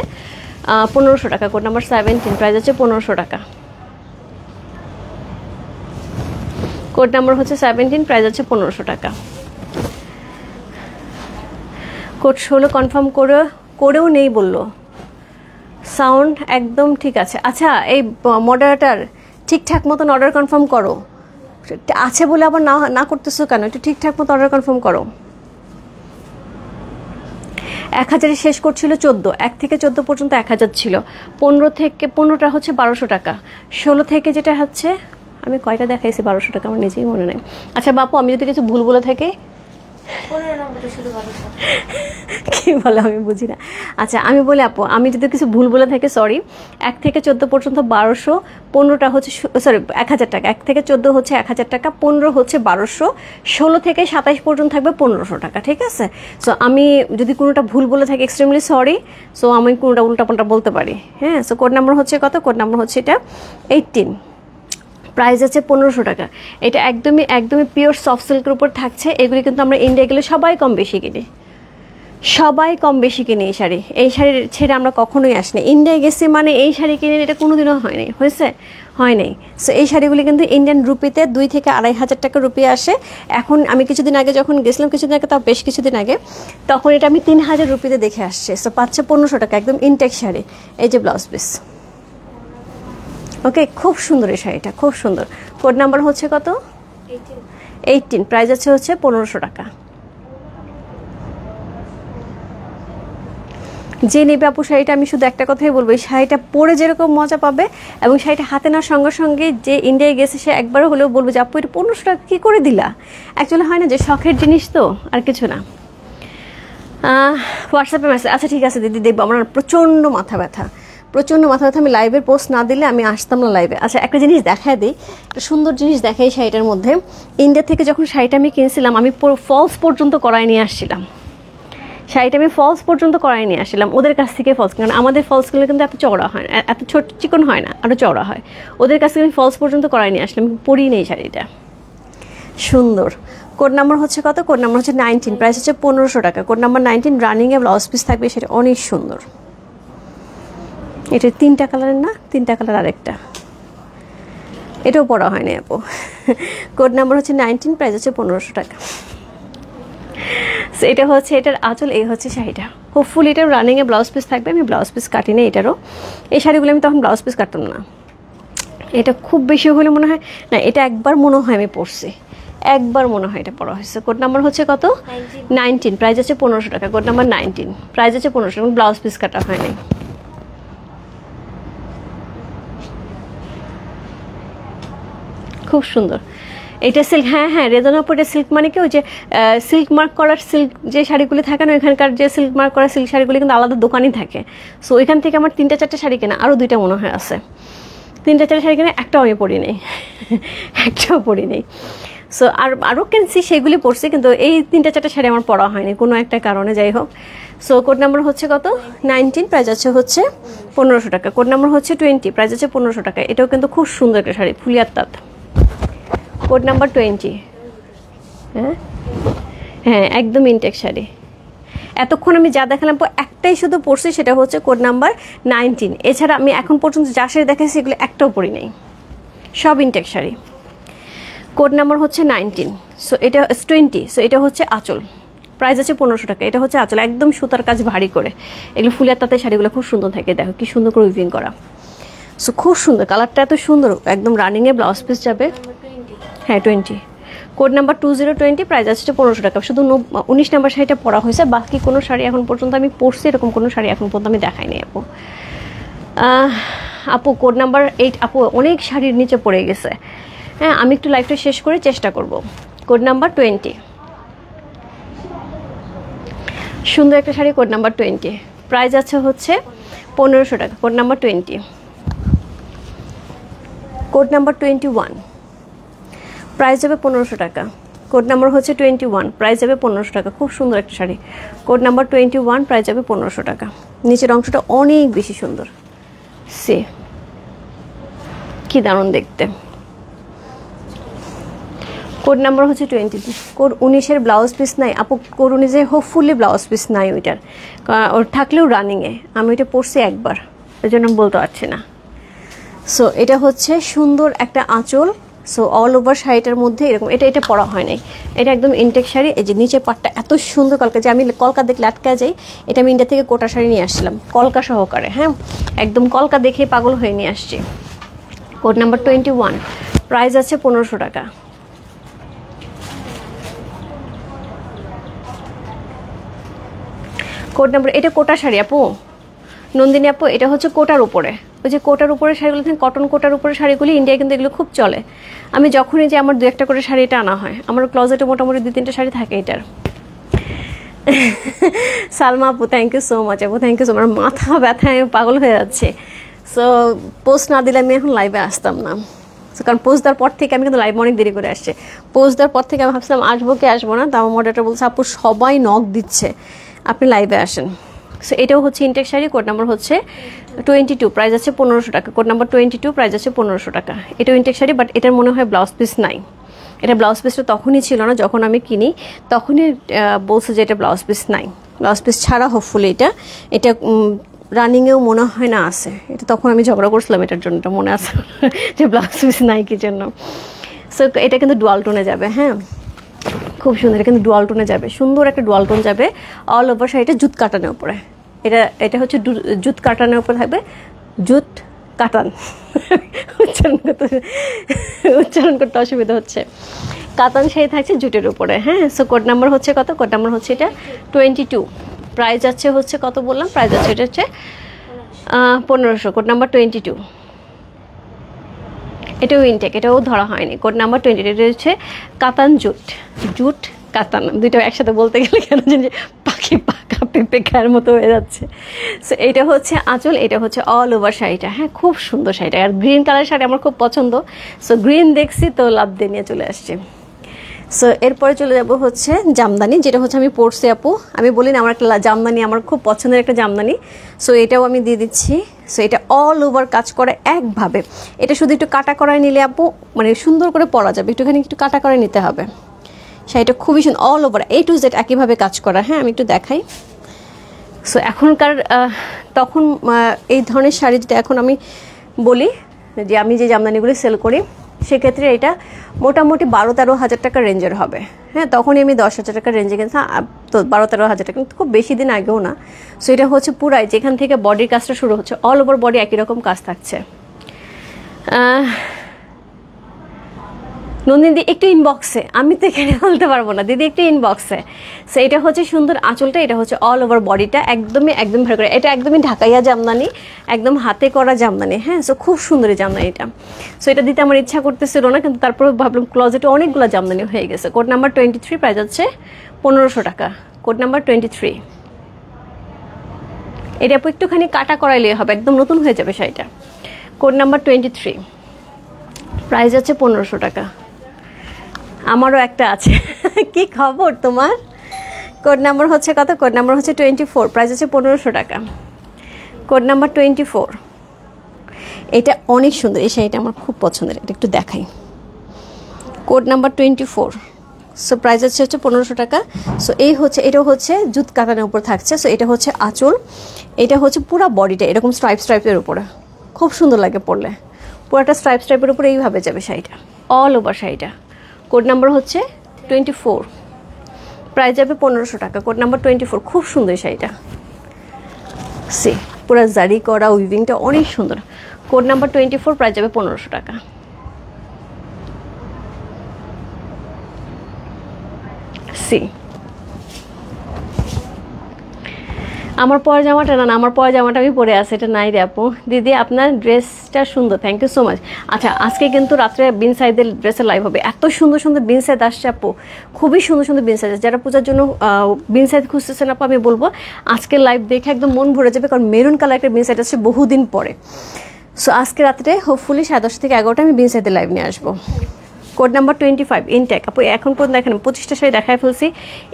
1500 টাকা। কোড নাম্বার 17, প্রাইস আছে 1500 টাকা। কোড নাম্বার হচ্ছে 17, প্রাইস আছে 1500 টাকা। কোড 16 কনফার্ম করেও নেই বললো, সাউন্ড একদম ঠিক আছে। আচ্ছা, এই মডারেটর ঠিকঠাক মতন অর্ডার কনফার্ম করো, আছে বলে আবার না করতেছো কেন? একটু ঠিকঠাক মতো অর্ডার কনফার্ম করো। 1000 শেষ করছিল 14, 1 থেকে 14 পর্যন্ত 1000 ছিল। 15টা হচ্ছে 1200 টাকা। 16 থেকে যেটা হচ্ছে, আমি কয়টা দেখাইছি 1200 টাকা আমার নিজেই মনে নেই। আচ্ছা বাপু, আমি যদি কিছু ভুল বলে থাকি, কি বলে আমি বুঝি না। আচ্ছা আমি বলি আপু, আমি যদি কিছু ভুল বলে থাকি সরি। 1 থেকে 14 পর্যন্ত 1200, 15টা হচ্ছে সরি 1000 টাকা। 1 থেকে 14 হচ্ছে 1000 টাকা, 15 হচ্ছে 1200, 16 থেকে 27 পর্যন্ত থাকবে 1500 টাকা। ঠিক আছে? সো আমি যদি কোনোটা ভুল বলে থাকি এক্সট্রিমলি সরি। সো আমি কোনোটা উল্টাপাল্টা বলতে পারি। হ্যাঁ, সো কোড নাম্বার হচ্ছে কত? কোড নাম্বার হচ্ছে এটা 18, প্রাইস আছে 1500 টাকা। এটা একদমই পিওর সফট সিল্কের উপর থাকছে। এগুলি কিন্তু আমরা ইন্ডিয়া গেলে সবাই কম বেশি কিনি এই শাড়ি। এই শাড়ির ছেড়ে আমরা কখনোই আসিনি। ইন্ডিয়ায় গেছি মানে এই শাড়ি কিনে, এটা কোনোদিনও হয় নাই। সো এই শাড়িগুলি কিন্তু ইন্ডিয়ান রুপিতে 2 থেকে 2500 টাকা রুপি আসে। এখন আমি কিছুদিন আগে যখন গেছিলাম, তাও বেশ কিছুদিন আগে, তখন এটা আমি 3000 রুপিতে দেখে আসছি। সো পাচ্ছে 1500 টাকা, একদম ইনটেক শাড়ি। এই যে ব্লাউজ পিস, ওকে, খুব সুন্দর এই শাড়িটা, খুব সুন্দর। কোড নাম্বার হচ্ছে কত? 18। প্রাইস আছে হচ্ছে 1500 টাকা। যে নেবে আপু শাড়িটা, আমি শুধু একটা কথাই বলবো, এই শাড়িটা পরে যেরকম মজা পাবে এবং শাড়িটা হাতে নেওয়ার সঙ্গে সঙ্গে যে ইন্ডিয়ায় গেছে সে একবারও হলেও বলবো যে আপু এটা 1500 টাকা কী করে দিলা। অ্যাকচুয়ালি হয় না যে শখের জিনিস তো, আর কিছু না। হোয়াটসঅ্যাপে মেসেজ, আচ্ছা ঠিক আছে দিদি দেখবো। আমার প্রচণ্ড মাথা ব্যথা, আমি লাইভের পোস্ট না দিলে আমি আসতাম না লাইভে। আচ্ছা একটা জিনিস দেখায় দিই, একটা সুন্দর জিনিস দেখাই শাড়িটার মধ্যে। ইন্ডিয়া থেকে যখন শাড়িটা আমি কিনছিলাম, আমি ফলস পর্যন্ত করায় নিয়ে আসছিলাম। শাড়িটা আমি ফলস পর্যন্ত করায় নিয়ে আসছিলাম ওদের কাছ থেকে ফলস, কারণ আমাদের ফলসগুলো কিন্তু এত চওড়া হয় না, এত ছোট চিকন হয় না, আরও চওড়া হয়। ওদের কাছ থেকে আমি ফলস পর্যন্ত করায় নিয়ে আসলাম, পরি নেই শাড়িটা। সুন্দর। কোড নাম্বার হচ্ছে কত? কোড নাম্বার হচ্ছে 19। প্রাইস হচ্ছে 1500 টাকা। Code number 19। রানিংয়ে ব্লাউজ পিস থাকবে, সেটা অনেক সুন্দর। এটা 3টা কালারের না, 3টা কালার আরেকটা, এটাও পরা হয়নি আপু। কোড নাম্বার হচ্ছে 19। প্রাইস হচ্ছে 1500 টাকা। এটা হচ্ছে এটার আঁচল, এই হচ্ছে শাড়িটা। হোপফুলি এটা রানিংয়ে ব্লাউজ পিস থাকবে। আমি ব্লাউজ পিস কাটি না এটারও, এই শাড়িগুলো আমি তখন ব্লাউজ পিস কাটতাম না। এটা খুব বেশি হলে মনে হয় না, এটা একবার মনে হয় আমি পরছি, একবার মনে হয় এটা পরা হয়েছে। কোড নাম্বার হচ্ছে কত? 19। প্রাইস আছে 1500 টাকা। Code number 19। প্রাইস আছে 1500 টাকা। ব্লাউজ পিস কাটা হয়নি। খুব সুন্দর। এটা সিল্ক, হ্যাঁ হ্যাঁ রেজনের উপর এটা সিল্ক, মানে কি ওই যে সিল্ক মার্ক করার সিল্ক যে শাড়িগুলি থাকে না, ওইখানকার যে সিল্ক মার্ক করা সিল্ক শাড়িগুলি কিন্তু আলাদা দোকানই থাকে। সো ওইখান থেকে আমার 3টা 4টা শাড়ি কেনা, আরও 2টা মনে হয় আছে। 3টা 4টা শাড়ি কেনা, একটাও আমি পরি নেই, একটাও পরি নেই। সো আরও কিনছি, সেগুলি পরছি, কিন্তু এই 3টা 4টা শাড়ি আমার পরা হয়নি কোনো একটা কারণে, যাই হোক। সো কোড নাম্বার হচ্ছে কত? 19। প্রাইস আছে হচ্ছে 1500 টাকা। কোড নাম্বার হচ্ছে 20। প্রাইস আছে 1500 টাকা। এটাও কিন্তু খুব সুন্দর একটা শাড়ি, ফুলিয়ার তাঁত। Code number 20। হ্যাঁ হ্যাঁ একদম ইনটেক শাড়ি। এতক্ষণ আমি যা দেখালাম একটাই শুধু পরছি, সেটা হচ্ছে কোড নাম্বার 19। এছাড়া আমি এখন পর্যন্ত যা শাড়ি দেখাচ্ছি সেগুলো একটাও পরি নেই, সব ইনটেক শাড়ি। কোড নাম্বার হচ্ছে 19। সো এটা 20। সো এটা হচ্ছে আঁচল। প্রাইস আছে 1500 টাকা। এটা হচ্ছে আঁচল, একদম সুতার কাজ ভারী করে। এগুলো ফুলিয়ার তাঁতের শাড়িগুলো খুব সুন্দর থাকে, দেখো কি সুন্দর করে উইভিং করা। সো খুব সুন্দর, কালারটা এত সুন্দর, একদম রানিংয়ে ব্লাউজ পিস যাবে। হ্যাঁ 20। Code number 2020। প্রাইস আছে 1500 টাকা। শুধু 19 নাম্বার শাড়িটা পরা হয়েছে, বাকি কোনো শাড়ি এখন পর্যন্ত আমি পরছি এরকম কোনো শাড়ি এখন পর্যন্ত আমি দেখাইনি আপু। আপু কোড নাম্বার 8। আপু অনেক শাড়ির নিচে পড়ে গেছে। হ্যাঁ আমি একটু লাইভটা শেষ করে চেষ্টা করব। Code number 20। সুন্দর একটা শাড়ি, কোড নাম্বার 20। প্রাইস আছে হচ্ছে 1500 টাকা। Code number 20। Code number 21। Price যাবে 1500 টাকা। কোড নাম্বার হচ্ছে 21। প্রাইস যাবে 1500 টাকা। খুব সুন্দর একটা শাড়ি। Code number 21। প্রাইস যাবে 1500 টাকা। নিচের অংশটা অনেক বেশি সুন্দর, সে কি দারুণ দেখতে। কোড নাম্বার হচ্ছে 20। কোড 19-এর ব্লাউজ পিস নাই আপু। কোড 19-এ হোপফুলি ব্লাউজ পিস নাই ওইটার, ওর থাকলেও রানিংয়ে। আমি ওইটা পরছি একবার, ওই জন্য বলতে পারছি না। সো এটা হচ্ছে সুন্দর একটা আঁচল। সো অল ওভার শাড়িটার মধ্যে এরকম, এটা পরা হয় নাই, এটা একদম ইনটেক শাড়ি। এই যে নিচের পাটটা এত সুন্দর কলকা, যে আমি কলকা দেখলে আটকা যাই। এটা আমি ইন্ডিয়া থেকে কোটা শাড়ি নিয়ে আসছিলাম কলকা সহকারে, হ্যাঁ একদম কলকা দেখে পাগল হয়ে নিয়ে আসছি। Code number 21। প্রাইস আছে 1500 টাকা। কোড নাম্বার, এটা কোটা শাড়ি আপু, নন্দিনী আপু। এটা হচ্ছে কোটার উপরে, ওই যে কোটার উপরে শাড়িগুলো থাকে, কটন কোটার উপরে শাড়িগুলি ইন্ডিয়ায় কিন্তু এগুলো খুব চলে। আমি যখনই যে আমার 2-1টা করে শাড়ি এটা আনা হয়, আমার ক্লোজেটে মোটামুটি 2-3টা শাড়ি থাকে এটার। সালমা আপু থ্যাংক ইউ সো মাচ আপু, থ্যাংক ইউ সো মাচ। আমার মাথা ব্যথায় পাগল হয়ে যাচ্ছে। সো পোস্ট না দিলে আমি এখন লাইভে আসতাম না, কারণ পোস্ট দেওয়ার পর থেকে আমি কিন্তু লাইভ অনেক দেরি করে আসছে। পোস্ট দেওয়ার পর থেকে আমি ভাবছিলাম আসবো কি আসবো না, তো আমার মডারেটর বলছে আপু সবাই নক দিচ্ছে, আপনি লাইভে আসেন। সো এটাও হচ্ছে ইনটেক শাড়ি। কোড নাম্বার হচ্ছে 22। প্রাইস আছে 1500 টাকা। Code number 22। প্রাইস আছে 1500 টাকা। এটাও ইনটেক শাড়ি, বাট এটার মনে হয় ব্লাউজ পিস নাই। এটা ব্লাউজ পিসটা তখনই ছিল না যখন আমি কিনি, তখনই বলছে যে এটা ব্লাউজ পিস নাই। ব্লাউজ পিস ছাড়া হোপফুলি এটা রানিংয়েও মনে হয় না আছে। এটা তখন আমি ঝগড়া করছিলাম এটার জন্য, এটা মনে আছে যে ব্লাউজ পিস নাই কি জন্য। সো এটা কিন্তু ডুয়াল টোনে যাবে, হ্যাঁ খুব সুন্দর। এটা কিন্তু ডুয়াল টোনে যাবে, সুন্দর একটা ডুয়াল টোন যাবে। অল ওভার শাড়িটা জুত কাটানোর উপরে, এটা হচ্ছে জুত কাটানোর উপরে থাকবে, জুত কাতান উচ্চারণ করতে অসুবিধা হচ্ছে। কাতান শাড়ি থাকছে জুটের উপরে। হ্যাঁ, সো কোড নাম্বার হচ্ছে কত? কোড নাম্বার হচ্ছে এটা 22। প্রাইস আছে হচ্ছে কত বললাম? প্রাইস আছে এটা হচ্ছে 1500। Code number 22। এটাও ইনটেক, এটাও ধরা হয়নি। Code number 20। এটা হচ্ছে কাতান জুট। জুট কাতান দুইটা একসাথে বলতে গেলে কেন জানি পাখি পাকা পেঁপে খাওয়ার মতো হয়ে যাচ্ছে। সো এটা হচ্ছে আঁচল, এটা হচ্ছে অল ওভার শাড়িটা। হ্যাঁ, খুব সুন্দর শাড়িটা। আর গ্রিন কালার শাড়ি আমার খুব পছন্দ। সো গ্রিন দেখছি তো লাভ দিয়ে নিয়ে চলে আসছে। সো এরপরে চলে যাব হচ্ছে জামদানি, যেটা হচ্ছে আমি পরছি আপু। আমি বলি না আমার একটা জামদানি আমার খুব পছন্দের একটা জামদানি। সো এটাও আমি দিয়ে দিচ্ছি। সো এটা অল ওভার কাজ করে একভাবে। এটা শুধু একটু কাটা করায় নিলে আপু মানে সুন্দর করে পরা যাবে, একটুখানি একটু কাটা করে নিতে হবে। শাড়িটা খুবই সুন্দর, all over A to Z একইভাবে কাজ করা। হ্যাঁ, আমি একটু দেখাই। সো এখনকার তখন এই ধরনের শাড়ি যেটা এখন আমি বলি যে আমি যে জামদানিগুলি সেল করি সেক্ষেত্রে এটা মোটামুটি 12-13 হাজার টাকার রেঞ্জের হবে। হ্যাঁ, তখনই আমি 10,000 টাকার রেঞ্জে কিনছি, তো 12-13 হাজার টাকা, কিন্তু খুব বেশি দিন আগেও না। সো এটা হচ্ছে পুরাই যেখান থেকে বডির কাজটা শুরু হচ্ছে অল ওভার বডি একই রকম কাজ থাকছে। নন্দিনী একটু ইনবক্সে, আমি তো এখানে বলতে পারবো না দিদি, একটু ইনবক্সে। সো এটা হচ্ছে সুন্দর আঁচলটা, এটা হচ্ছে অল ওভার বডিটা একদম ভালো করে। এটা একদমই ঢাকাইয়া জামদানি, একদম হাতে করা জামদানি। হ্যাঁ, সো খুব সুন্দর এই জামদানিটা। সো এটা দিতে আমার ইচ্ছা করতেছিল না, কিন্তু তারপরে ভাবলাম ক্লোজেটে অনেকগুলো জামদানি হয়ে গেছে। কোড নাম্বার 23, প্রাইস হচ্ছে 1500 টাকা। Code number 23। এটা আপু একটুখানি কাটা করাইলে হবে, একদম নতুন হয়ে যাবে শাড়িটা। কোড নাম্বার 23, প্রাইস আছে 1500 টাকা। আমারও একটা আছে। কি খবর তোমার? কোড নাম্বার হচ্ছে কত? কোড নাম্বার হচ্ছে 24, প্রাইস আছে 1500 টাকা। Code number 24। এটা অনেক সুন্দর, এই শাড়িটা আমার খুব পছন্দের, এটা একটু দেখাই। Code number 24। সো প্রাইস হচ্ছে 1500 টাকা। সো এটাও হচ্ছে জুত কাতানের উপর থাকছে। সো এটা হচ্ছে আঁচল, এটা হচ্ছে পুরো বডিটা এরকম স্ট্রাইপের উপরে, খুব সুন্দর লাগে পরলে। পুরোটা স্ট্রাইপের উপরে এইভাবে যাবে শাড়িটা, অল ওভার শাড়িটা। কোড নাম্বার হচ্ছে 24, প্রাইস যাবে 1500 টাকা। কোড নাম্বার 24, খুব সুন্দর শাড়িটা। সি পুরো জারি করা উইভিংটা অনেক সুন্দর। কোড নাম্বার 24, প্রাইস যাবে 1500 টাকা। সি আমার পরে জামাটা না, আমার পরে জামাটা আমি পরে আছি, এটা নাই রে আপু। দিদি আপনার ড্রেসটা সুন্দর, থ্যাংক ইউ সো মাচ। আচ্ছা, আজকে কিন্তু রাত্রে বিন সাইদের ড্রেসের লাইভ হবে। এত সুন্দর সুন্দর বিন সাইদ আসছে আপু, খুবই সুন্দর সুন্দর বিন সাইজ। যারা পূজার জন্য বিন সাইদ খুঁজতেছেন আপু, আমি বলবো আজকে লাইভ দেখে একদম মন ভরে যাবে, কারণ মেরুন কালার একটা বিন সাইড আসছে বহুদিন পরে। সো আজকে রাত্রে হোপফুলি 10:30 থেকে 11টা আমি বিন সাইদের লাইভ নিয়ে আসবো। Code number 25, intact. আপু এখন পর্যন্ত দেখেন 25টা শাড়ি দেখায় ফেলছি,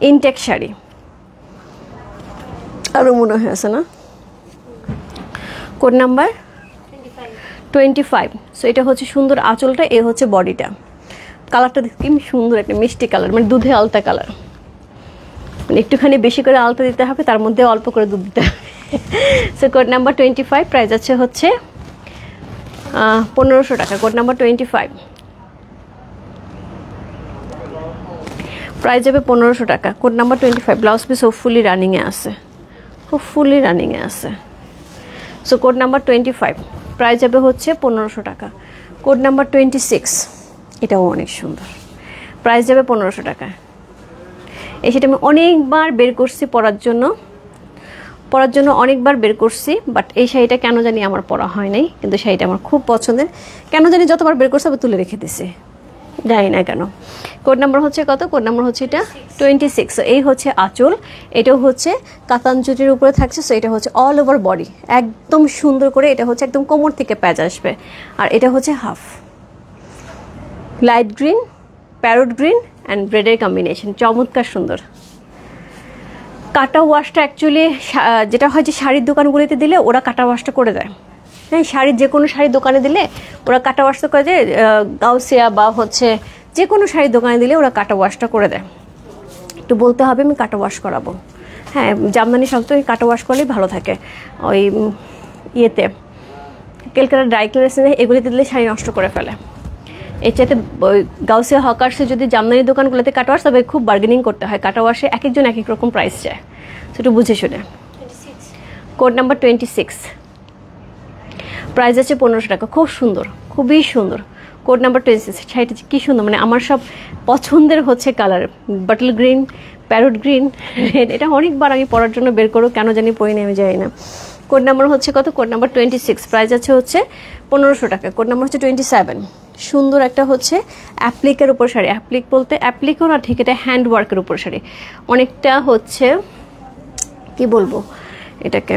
ইনটেক শাড়ি আরও মনে হয় আছে না। Code number 25। সো এটা হচ্ছে সুন্দর আঁচলটা, এ হচ্ছে বডিটা। কালারটা দেখি সুন্দর, একটা মিষ্টি কালার, মানে দুধে আলতা কালার, মানে একটুখানি বেশি করে আলতা দিতে হবে, তার মধ্যে অল্প করে দুধ দিতে হবে। সো কোড নাম্বার 25, প্রাইস আছে হচ্ছে 1500 টাকা। কোড নাম্বার 25, প্রাইস যাবে 1500 টাকা। Code number 25। Blouse piece hopefully রানিংয়ে আছে, হোপফুলি রানিংয়ে আছে। সো কোড নাম্বার 25, প্রাইস যাবে হচ্ছে 1500 টাকা। কোড নাম্বার 26, এটাও অনেক সুন্দর, প্রাইস যাবে 1500 টাকা। এই সেটা আমি অনেকবার বের করছি পরার জন্য অনেকবার বের করছি, বাট এই শাড়িটা কেন জানি আমার পরা হয় নাই, কিন্তু শাড়িটা আমার খুব পছন্দের। কেন জানি যতবার বের করছি আবার তুলে রেখে দিছি, জানি না কেন। কোড নাম্বার হচ্ছে কত? কোড নাম্বার হচ্ছে এটা 26। সো এই হচ্ছে আঁচল, এটাও হচ্ছে কাতান জুটের উপরে থাকছে। সো এটা হচ্ছে অল ওভার বডি একদম সুন্দর করে, এটা হচ্ছে একদম কোমর থেকে প্যাচ আসবে। আর এটা হচ্ছে half light green, parrot green and রেডের কম্বিনেশন, চমৎকার সুন্দর। কাটা ওয়াশটা অ্যাকচুয়ালি যেটা হয় যে শাড়ির দোকানগুলিতে দিলে ওরা কাটা ওয়াশটা করে দেয়। হ্যাঁ, শাড়ির যে কোনো শাড়ির দোকানে দিলে ওরা কাটা ওয়াশটা করে দেয়, গাউসিয়া বা হচ্ছে যে কোনো শাড়ির দোকানে দিলে ওরা কাটা ওয়াশটা করে দেয়। একটু বলতে হবে আমি কাটা ওয়াশ করাবো। হ্যাঁ, জামদানি সবসময় কাটা ওয়াশ করলেই ভালো থাকে। ওই ইয়েতে ক্যালকাটা ড্রাই ক্লিনার্স এগুলিতে দিলে শাড়ি নষ্ট করে ফেলে। এর চাইতে গাউসিয়া হকার্সে যদি জামদানি দোকানগুলোতে কাটা ওয়াশ, তবে খুব বার্গেনিং করতে হয়। কাটা ওয়াশে এক একজন এক এক রকম প্রাইস চায়, সেটা বুঝে শুনে। কোড নাম্বার 26, প্রাইস আছে 1500 টাকা। খুব সুন্দর, খুবই সুন্দর। Code number 26। শাড়িটা কি সুন্দর, মানে আমার সব পছন্দের হচ্ছে colour, bottle green, parrot green, red. এটা অনেকবার আমি পরার জন্য বের করো, কেন জানি পরি না, আমি যাই না। কোড নাম্বার হচ্ছে কত? Code number 26। প্রাইস আছে হচ্ছে 1500 টাকা। কোড নাম্বার হচ্ছে 27। সুন্দর একটা হচ্ছে অ্যাপ্লিকের উপর শাড়ি। অ্যাপ্লিক বলতে অ্যাপ্লিকও না ঠিক, এটা হ্যান্ড ওয়ার্কের উপর শাড়ি। অনেকটা হচ্ছে কি বলবো এটাকে,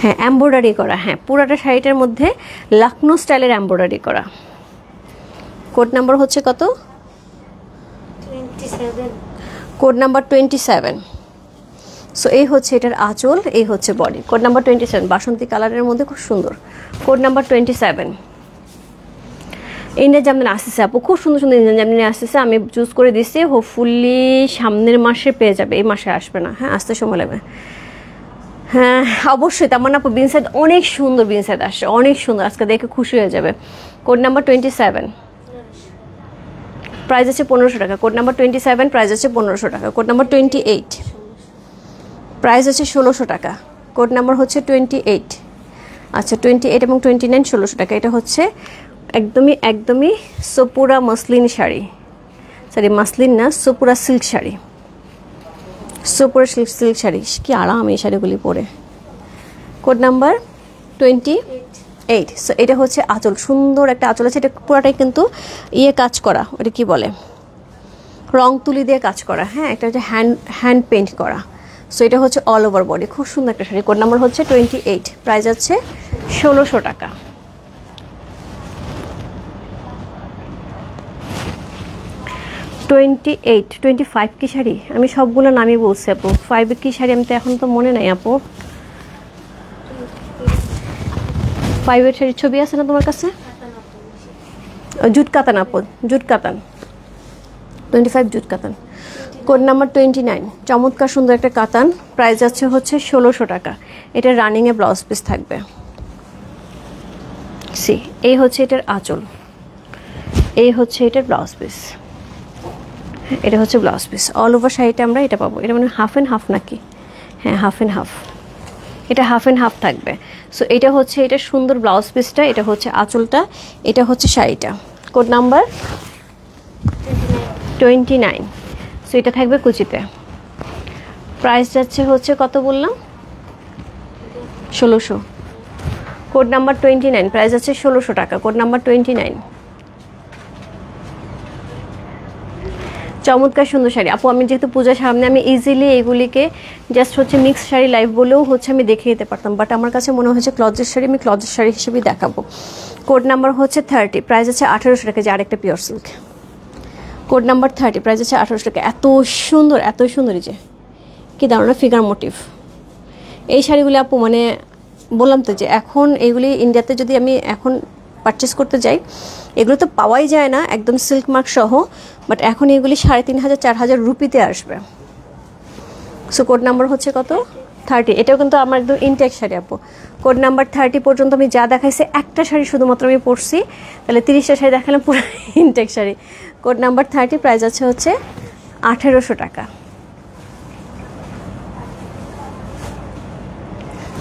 হ্যাঁ এমব্রয়ডারি করা। হ্যাঁ, পুরাটা শাড়িটার মধ্যে লখনৌ স্টাইলের এমব্রয়ডারি করা। কোড নাম্বার হচ্ছে কত? 27। Code number 27। সো এই হচ্ছে এটার আঁচল, এই হচ্ছে বডি। কোড নাম্বার 27, বাসন্তী কালারের মধ্যে খুব সুন্দর। Code number 27। ইন্ডিয়ান জামদানি আসতেছে আপু, খুব সুন্দর সুন্দর ইন্ডিয়ান জামদানি আসতেছে। আমি চুজ করে দিচ্ছি, হোপফুলি সামনের মাসে পেয়ে যাবে, এই মাসে আসবে না। হ্যাঁ, আসতে সময় লাগবে। হ্যাঁ অবশ্যই। তার মানে আপু বিনসাইড অনেক সুন্দর, বিনসাইড আসছে অনেক সুন্দর, আজকে দেখে খুশি হয়ে যাবে। Code number 27। প্রাইস আছে 1500 টাকা। Code number 27। প্রাইস আছে 1500 টাকা। Code number 28। প্রাইস আছে 1600 টাকা। কোড নাম্বার হচ্ছে 28। আচ্ছা 28 এবং 29 1600 টাকা। এটা হচ্ছে একদমই Sopura muslin sari, sorry muslin না, সোপুরা সিল্ক শাড়ি। সোপুরা সিল্ক শাড়ি, কি আরাম এই শাড়িগুলি পরে। Code number 28। সো এটা হচ্ছে আঁচল, সুন্দর একটা আঁচল আছে। এটা পুরোটাই কিন্তু কাজ করা, ওটা কি বলে, রং তুলি দিয়ে কাজ করা। হ্যাঁ, এটা হচ্ছে হ্যান্ড পেইন্ট করা। সো এটা হচ্ছে অল ওভার বডি, খুব সুন্দর একটা শাড়ি। কোড নাম্বার হচ্ছে 28। প্রাইস আছে 1600 টাকা। $28, $25 কি শাড়ি? আমি সবগুলো নামই বলছি আপু। 5 কি শাড়ি আমি তো এখন তো মনে নাই আপু। 5 শাড়ির ছবি আছে না তোমার কাছে? জুট কাতান আপু, জুট কাতান। 25 জুট কাতান। Code number 29। চমৎকার সুন্দর একটা কাতান। প্রাইস আছে হচ্ছে 1600 টাকা। এটা রানিংয়ে ব্লাউজ পিস থাকবে। সি এই হচ্ছে এটার আঁচল, এই হচ্ছে এটার ব্লাউজ পিস। এটা হচ্ছে ব্লাউজ পিস। অল ওভার শাড়িটা আমরা এটা পাবো। এটা মানে হাফ অ্যান্ড হাফ নাকি? হ্যাঁ, হাফ অ্যান্ড হাফ। এটা হাফ অ্যান্ড হাফ থাকবে। সো এটা হচ্ছে এটা সুন্দর ব্লাউজ পিসটা, এটা হচ্ছে আঁচলটা, এটা হচ্ছে শাড়িটা। Code number 29। সো এটা থাকবে কুচিতে। প্রাইস যাচ্ছে হচ্ছে কত বললাম? 1600। Code number 29। প্রাইস আছে 1600 টাকা। Code number 29। চমৎকার সুন্দর শাড়ি আপু। আমি যেহেতু পূজার সামনে, আমি ইজিলি এগুলিকে জাস্ট হচ্ছে মিক্স শাড়ি লাইভ বলেও হচ্ছে আমি দেখিয়ে দিতে পারতাম, বাট আমার কাছে মনে হচ্ছে ক্লজের শাড়ি, আমি ক্লজের শাড়ি হিসেবেই দেখাবো। কোড নাম্বার হচ্ছে 30। প্রাইস আছে 1800 টাকা, যে আরেকটা pure silk. Code number 30। Price আছে 1800 টাকা। এত সুন্দর, এত সুন্দর, যে কি দারুণ ফিগার মোটিভ এই শাড়িগুলি আপু। মানে বললাম তো যে এখন এইগুলি ইন্ডিয়াতে যদি আমি এখন পারচেস করতে যাই, এগুলো তো পাওয়াই যায় না একদম সিল্ক মার্ক সহ, বাট এখন এগুলি 3500-4000 রুপিতে আসবে। সো কোড নাম্বার হচ্ছে কত? 30। এটাও কিন্তু আমার একদম ইনটেক শাড়ি আপু। কোড নাম্বার 30 পর্যন্ত আমি যা দেখাইছি, একটা শাড়ি শুধুমাত্র আমি পরছি, তাহলে 30টা শাড়ি দেখালাম, পুরো intact sari. Code number 30। Price আছে হচ্ছে 1800 টাকা।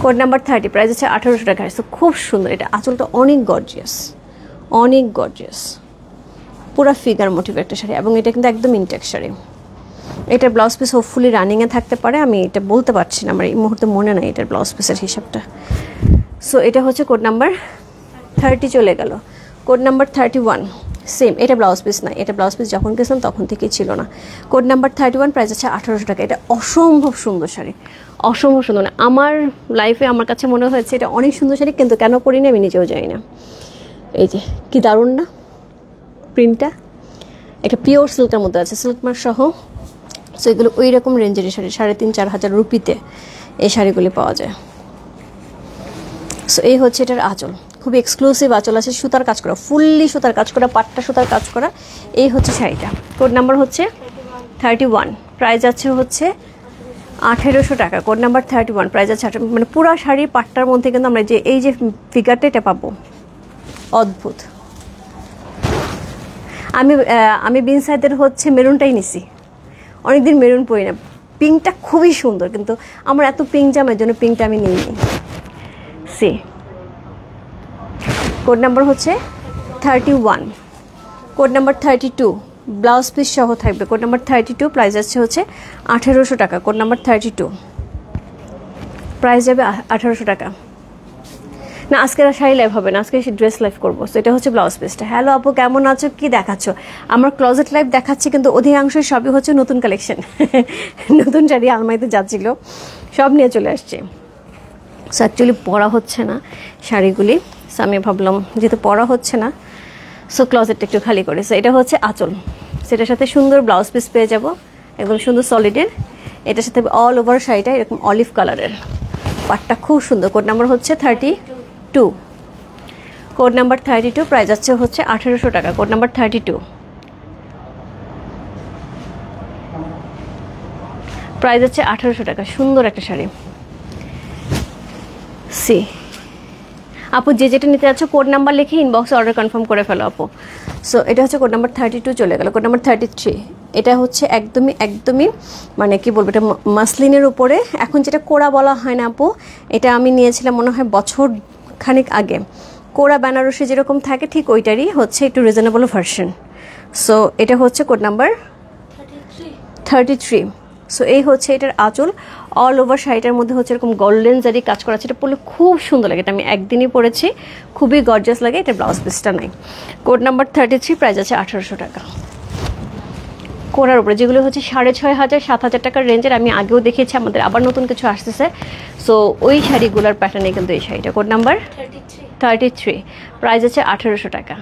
Code number 30। প্রাইস আছে 1800 টাকা। সো খুব সুন্দর। এটা আঁচলটা অনেক গর্জিয়াস, অনেক গর্জিয়াস, পুরো ফিগার মোটিভ একটা শাড়ি, এবং এটা কিন্তু একদম ইনটেক শাড়ি। এটার ব্লাউজ পিস হোপফুলি রানিংয়ে থাকতে পারে, আমি এটা বলতে পারছি না, আমার এই মুহূর্তে মনে নাই এটার ব্লাউজ পিসের হিসাবটা। সো এটা হচ্ছে কোড নাম্বার 30 চলে গেল। Code number 31 same. এটা ব্লাউজ পিস না, এটা ব্লাউজ পিস যখন গেছিলাম তখন থেকেই ছিল না। Code number 31। প্রাইস আছে 1800 টাকা। এটা অসম্ভব সুন্দর শাড়ি, অসম্ভব সুন্দর। না আমার লাইফে আমার কাছে মনে হয়েছে এটা অনেক সুন্দর শাড়ি, কিন্তু কেন পরিনি আমি নিজেও জানি না। এই যে কি দারুণ না প্রিন্টটা, একটা পিওর সিল্কের মধ্যে আছে, সিল্ক মার্ক সহ। সো এগুলো ওই রকম রেঞ্জের শাড়ি, 3500-4000 রুপিতে এই শাড়িগুলি পাওয়া যায়। সো এই হচ্ছে এটার আঁচল, খুবই এক্সক্লুসিভ আঁচল আছে, সুতার কাজ করা, ফুললি সুতার কাজ করা, পাট্টা সুতার কাজ করা। এই হচ্ছে শাড়িটা। কোড নাম্বার হচ্ছে 31। প্রাইস আছে হচ্ছে 1800 টাকা। Code number 31। প্রাইস আছে 1800। মানে পুরো শাড়ি পাট্টার মধ্যে কিন্তু আমরা যে এই যে ফিগারটা এটা পাবো, অদ্ভুত। আমি বিনসাইদের হচ্ছে মেরুনটাই নিছি, অনেকদিন মেরুন পরি না, পিঙ্কটা খুবই সুন্দর, কিন্তু আমার এত পিঙ্ক জামার জন্য পিঙ্কটা আমি নিইনি। সি কোড নাম্বার হচ্ছে 31, কোড নাম্বার 32, ব্লাউজ পিস সহ থাকবে। কোড নাম্বার 32, প্রাইস আছে হচ্ছে 1800 টাকা। কোড নাম্বার 32, প্রাইস যাবে 1800 টাকা। না, আজকে আর শাড়ি লাইভ হবে না, আজকে ড্রেস লাইভ করবো। সো এটা হচ্ছে ব্লাউজ পিসটা। হ্যালো আপু, কেমন আছো? কি দেখাচ্ছ? আমার ক্লোজেট লাইভ দেখাচ্ছি, কিন্তু অধিকাংশ সবই হচ্ছে নতুন কালেকশন। নতুন শাড়ি আলমারিতে যাচ্ছিল, সব নিয়ে চলে আসছি। সো অ্যাকচুয়ালি পরা হচ্ছে না শাড়িগুলি, সো আমি ভাবলাম যেহেতু পরা হচ্ছে না, সো ক্লোজেটটা একটু খালি করে। সো এটা হচ্ছে আঁচল, সেটার সাথে সুন্দর ব্লাউজ পিস পেয়ে যাব, একদম সুন্দর সলিডের। এটার সাথে অল ওভার শাড়িটা এরকম অলিভ কালারের, পাটটা খুব সুন্দর। কোড নাম্বার হচ্ছে 32, কোড নাম্বার 32, প্রাইস আছে হচ্ছে 1800 টাকা। কোড নাম্বার 32, প্রাইস আছে 1800 টাকা। সুন্দর একটা শাড়ি। সি আপু, যে যেটা নিতে যাচ্ছ কোড নাম্বার লিখে ইনবক্সে অর্ডার কনফার্ম করে ফেলো আপু। সো এটা হচ্ছে কোড নাম্বার 32 চলে গেল। কোড নাম্বার 33, এটা হচ্ছে একদমই মানে কি বলবো, এটা মাসলিনের উপরে। এখন যেটা কোড়া বলা হয় না আপু, এটা আমি নিয়েছিলাম মনে হয় বছর খানিক আগে। কোড়া বেনারসি যেরকম থাকে ঠিক ওইটারই হচ্ছে একটু রিজনেবল ভার্সন। সো এটা হচ্ছে কোড নাম্বার 33। সো এই হচ্ছে এটার আঁচল, অল ওভার শাড়িটার মধ্যে হচ্ছে এরকম গোল্ডেন জারি কাজ করা আছে। এটা পরলে খুব সুন্দর লাগে, এটা আমি একদিনই পরেছি, খুবই গর্জিয়াস লাগে। এটা ব্লাউজ পিসটা নাই। কোড নাম্বার 33, প্রাইস আছে 1800 টাকা। কোড়ার উপরে যেগুলো হচ্ছে 6500 7000 টাকার রেঞ্জের, আমি আগেও দেখিয়েছি, আমাদের আবার নতুন কিছু আসতেছে। সো ওই শাড়িগুলোর প্যাটার্নে কিন্তু এই শাড়িটা। কোড নাম্বার 33, প্রাইস আছে 1800 টাকা।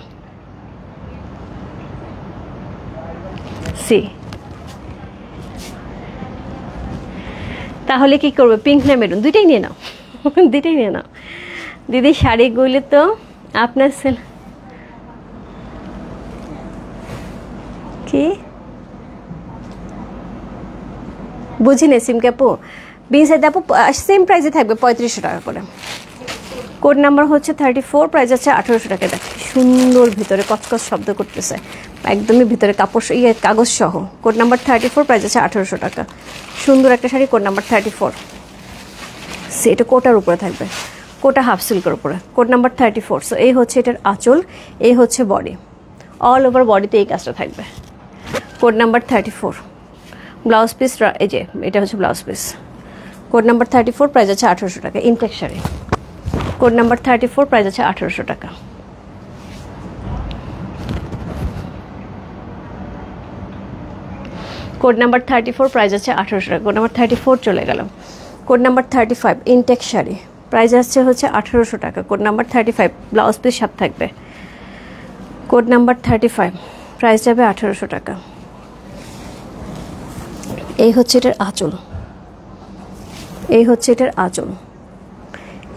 সি তাহলে কি করবে, পিঙ্ক না মেরুন? দুইটাই নিয়ে নাও, দুইটাই নিয়ে নাও দিদি। শাড়িগুলি তো আপনার সেল কি বুঝিনি সিমকে আপু। বিনসাইড আপু সেম প্রাইসে থাকবে 3500 টাকা করে। কোড নাম্বার হচ্ছে 34, প্রাইস আছে 1800 টাকা। দেখ সুন্দর, ভিতরে কচকচ শব্দ করতেছে, একদমই ভিতরে কাপড় কাগজ সহ। কোড নাম্বার 34, প্রাইস আছে 1800 টাকা। সুন্দর একটা শাড়ি। কোড নাম্বার 34, এটা কোটার উপরে থাকবে, কোটা হাফ সিল্কের উপরে। Code number 34। সো এই হচ্ছে এটার আঁচল, এই হচ্ছে বডি, অল ওভার বডিতে এই কাজটা থাকবে। কোড নাম্বার 34, ব্লাউজ পিস এই যে এটা হচ্ছে blouse piece. Code number 34, price আছে 1800 টাকা। Intact sari. Code number 34, price আছে 1800 টাকা। কোড নাম্বার 34, প্রাইস আছে 1800 টাকা। কোড নাম্বার 34 চলে গেল। Code number 35, intact sari, price আসছে হচ্ছে 1800 টাকা। কোড নাম্বার 35, ব্লাউজ পিস সাথে থাকবে। কোড নাম্বার 35, প্রাইস যাবে 1800 টাকা। এই হচ্ছে এটার আঁচল, এই হচ্ছে এটার আঁচল,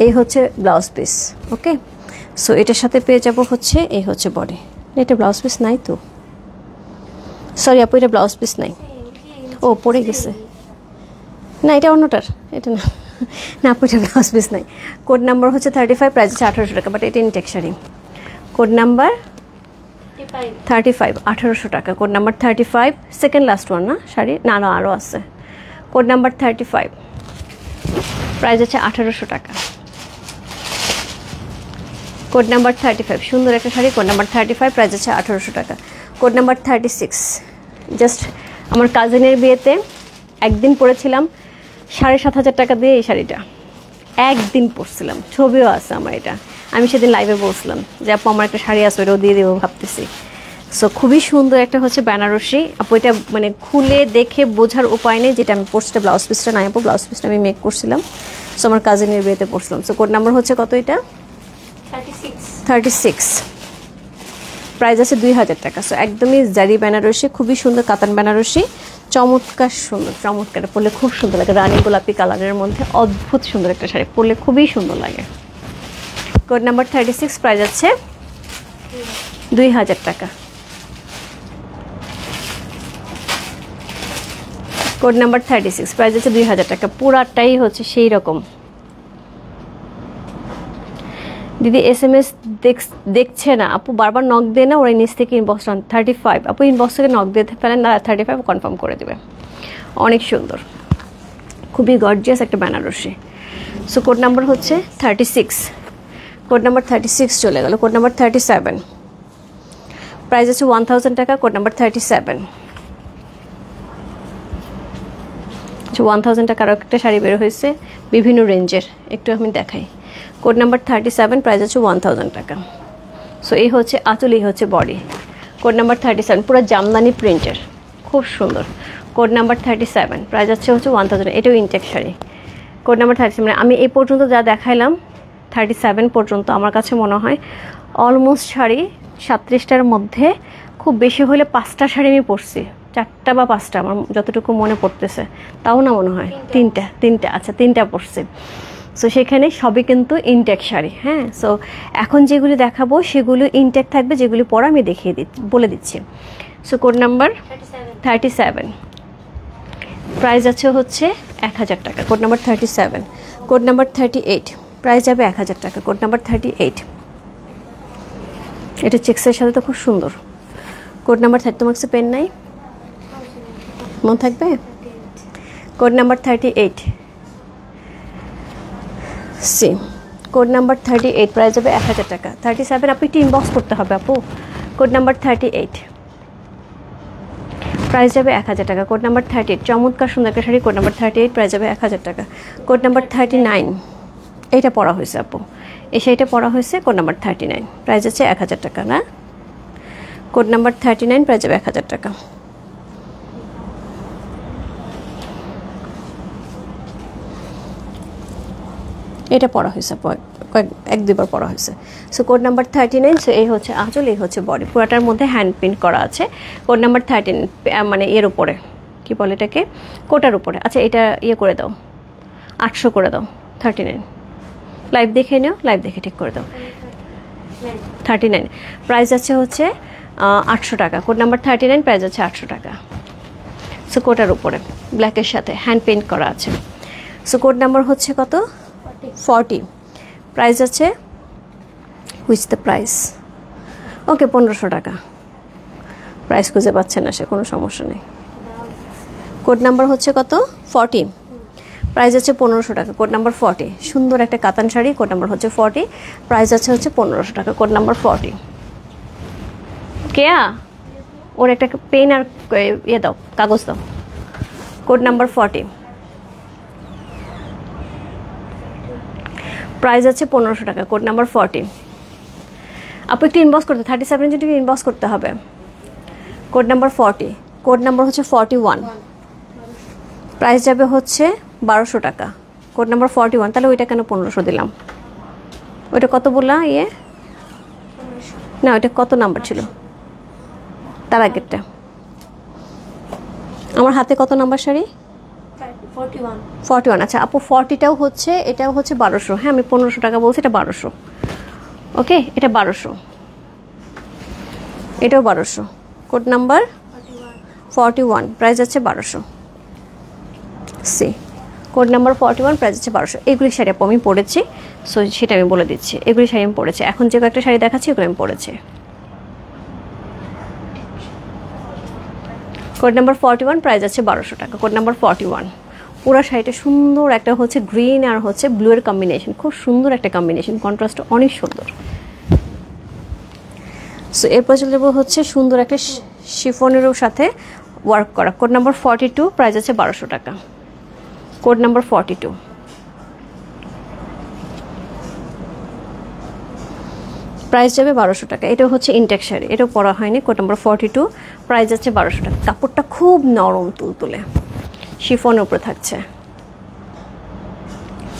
এই হচ্ছে ব্লাউজ পিস। ওকে, সো এটার সাথে পেয়ে যাব হচ্ছে এই হচ্ছে বডি। এটা ব্লাউজ পিস নাই তো, সরি আপু, এটা ব্লাউজ পিস নাই। ও পড়ে গেছে, না এটা অন্যটার, এটা না, না আপু এটা ব্লাউজ পিস নাই। কোড নাম্বার হচ্ছে 35, প্রাইস আছে 1800 টাকা, বাট এটা ইনটেক শাড়ি। কোড নাম্বার 35, 1800 টাকা। Code number 35, second last one না শাড়ি, না আরও আছে। কোড নাম্বার 35, প্রাইস আছে 1800 টাকা। কোড নাম্বার 35, সুন্দর একটা শাড়ি। কোড নাম্বার 35, প্রাইস আছে 1800 টাকা। কোড নাম্বার 36, জাস্ট আমার কাজিনের বিয়েতে একদিন পরেছিলাম 7500 টাকা দিয়ে এই শাড়িটা, একদিন পরছিলাম, ছবিও আছে আমার। এটা আমি সেদিন লাইভে বলছিলাম যে আপু আমার একটা শাড়ি আছে, ওটাও দিয়ে দেবো ভাবতেছি। সো খুবই সুন্দর একটা হচ্ছে বেনারসি আপু। এটা মানে খুলে দেখে বোঝার উপায় নেই যেটা আমি পরছি। ব্লাউজ পিসটা নাই আপু, ব্লাউজ পিসটা আমি মেক করছিলাম, সো আমার কাজিনের বিয়েতে পরছিলাম। সো কোড নাম্বার হচ্ছে কত? এটা 36, প্রাইস আছে 2000 টাকা। সো একদমই জারি বেনারসি, খুবই সুন্দর কাতান বেনারসি, চমৎকার সুন্দর, চমৎকার। পরলে খুব সুন্দর লাগে, রানী গোলাপি কালারের মধ্যে অদ্ভুত সুন্দর একটা শাড়ি, পরলে খুবই সুন্দর লাগে। কোড নাম্বার 36, প্রাইস আছে 2000 টাকা। কোড নাম্বার 36, প্রাইস আছে 2000 টাকা। পুরাটাই হচ্ছে সেই রকম। দিদি SMS দেখছে না আপু, বারবার নক দেয় না, ওরা নিচ থেকে ইনবক্স 35 আপু ইনবক্স থেকে নক দিয়ে ফেলেন না, 35 কনফার্ম করে দেবে। অনেক সুন্দর। খুবই গর্জিয়াস একটা বেনারসি। সো কোড নাম্বার হচ্ছে 36, কোড নাম্বার 36 চলে গেল। কোড নাম্বার 37, প্রাইস আছে 1000 টাকা। কোড নাম্বার 37, 1000 টাকা। আরও একটা শাড়ি বের হয়েছে বিভিন্ন রেঞ্জের, একটু আমি দেখাই। কোড নাম্বার 37, প্রাইস আছে 1000 টাকা। সো এই হচ্ছে আঁচল, এই হচ্ছে বডি। কোড নাম্বার 37 পুরো জামদানি প্রিন্টের, খুব সুন্দর। কোড নাম্বার 37, প্রাইস আছে হচ্ছে 1000। এটাও ইনটেক শাড়ি। কোড নাম্বার 37, আমি এই পর্যন্ত যা দেখাইলাম 37 পর্যন্ত, আমার কাছে মনে হয় অলমোস্ট শাড়ি 37টার মধ্যে খুব বেশি হলে 5টা শাড়ি আমি পরছি, 4টা বা 5টা আমার যতটুকু মনে পড়তেছে, তাও না মনে হয় 3টা, আচ্ছা 3টা পরছি। সো সেখানে সবই কিন্তু ইনটেক শাড়ি। হ্যাঁ, সো এখন যেগুলি দেখাবো সেগুলো ইনটেক থাকবে, যেগুলি পরে আমি দেখিয়ে বলে দিচ্ছি। সো কোড নাম্বার 37, প্রাইস আছে হচ্ছে 1000 টাকা। Code number 37। Code number 38, price যাবে 1000 টাকা। কোড নাম্বার 38, এটা চেক্সের সাথে তো খুব সুন্দর। কোড নাম্বার 30, তোমার কাছে পেন নাই, মনে থাকবে? Code number 38 C. Code number 38, price যাবে 1000 টাকা। 37 আপনি একটু ইনবক্স করতে হবে আপু। কোড নাম্বার 38, প্রাইস যাবে 1000 টাকা। কোড নাম্বার 38, চমৎকার সুন্দর একটা শাড়ি। কোড নাম্বার 38, প্রাইস যাবে 1000 টাকা। কোড নাম্বার 39, এইটা পড়া হয়েছে আপু, এই শাড়িটা পড়া হয়েছে। কোড নাম্বার 39, প্রাইস আছে 1000 টাকা না? কোড নাম্বার 39, প্রাইস যাবে 1000 টাকা। এটা পড়া হয়েছে, এক দুবার পড়া হয়েছে। So code number 39। সো এই হচ্ছে আঁচল, এই হচ্ছে বডি, পুরাটার মধ্যে হ্যান্ড প্রিন্ট করা আছে। কোড নাম্বার 13, মানে এর উপরে কি বলে এটাকে, কোটার উপরে। আচ্ছা এটা ইয়ে করে দাও, 800 করে দাও। 39 লাইভ দেখে নিও, লাইভ দেখে ঠিক করে দাও। 39 প্রাইস আছে হচ্ছে 800 টাকা। কোড নাম্বার 39, প্রাইস আছে 800 টাকা। সো কোটার উপরে ব্ল্যাকের সাথে হ্যান্ড পেইন্ট করা আছে। সো কোড নাম্বার হচ্ছে কত? 40, প্রাইস আছে, হুইচ দ্য প্রাইস, ওকে 1500 টাকা। প্রাইস খুঁজে পাচ্ছে না সে, কোনো সমস্যা নেই। কোড নাম্বার হচ্ছে কত? 40, প্রাইস আছে 1500 টাকা। কোড নাম্বার 40, সুন্দর একটা কাতান শাড়ি। কোড নাম্বার হচ্ছে 40, প্রাইস আছে হচ্ছে 1500 টাকা। Code number 40। কেয়া, ওর একটা পেন আর ইয়ে দাও, কাগজ দাও। কোড নাম্বার 40, প্রাইস আছে 1500 টাকা। Code number 40। আপু একটু ইনবক্স করতে, 37 যদি ইনবক্স করতে হবে। কোড নাম্বার 40, কোড নাম্বার হচ্ছে 41, প্রাইস যাবে হচ্ছে 1200 টাকা। কোড নাম্বার 41, তাহলে ওইটা কেন 1500 দিলাম? ওইটা কত বললাম? না ওইটা কত নাম্বার ছিল তার আগেরটা? আমার হাতে কত নাম্বার শাড়ি? 41। আচ্ছা আপু 40টাও হচ্ছে, এটাও হচ্ছে 1200। হ্যাঁ আমি 1500 টাকা বলছি, এটা 1200। ওকে এটা 1200, এটাও 1200। কোড নাম্বার 41, প্রাইস আছে 1200 সি। কোড নাম্বার 41, প্রাইস আছে 1200। এগুলি শাড়ি আপু আমি পরেছি, সো সেটা আমি বলে দিচ্ছি। এগুলি শাড়ি আমি পরেছি, এখন যে কয়েকটা শাড়ি দেখাচ্ছি এগুলো আমি পরেছি। কোড নাম্বার 41, প্রাইস আছে 1200 টাকা। কোড নাম্বার 41, পুরো শাড়িটা সুন্দর একটা হচ্ছে গ্রিন আর হচ্ছে ব্লু এর কম্বিনেশন, খুব সুন্দর একটা কম্বিনেশন, কন্ট্রাস্ট অনেক সুন্দর। সো এরপর চলে যাবো হচ্ছে সুন্দর একটা শিফনেরও সাথে ওয়ার্ক করা। কোড নাম্বার 42, প্রাইস আছে 1200 টাকা। কোড নাম্বার 42, প্রাইস যাবে 1200 টাকা। এটা হচ্ছে ইনটেক শাড়ি, এটাও পরা হয়নি। কোড নাম্বার 42, প্রাইস আছে 1200 টাকা। কাপড়টা খুব নরম তুলতুলে, শিফনের উপরে থাকছে।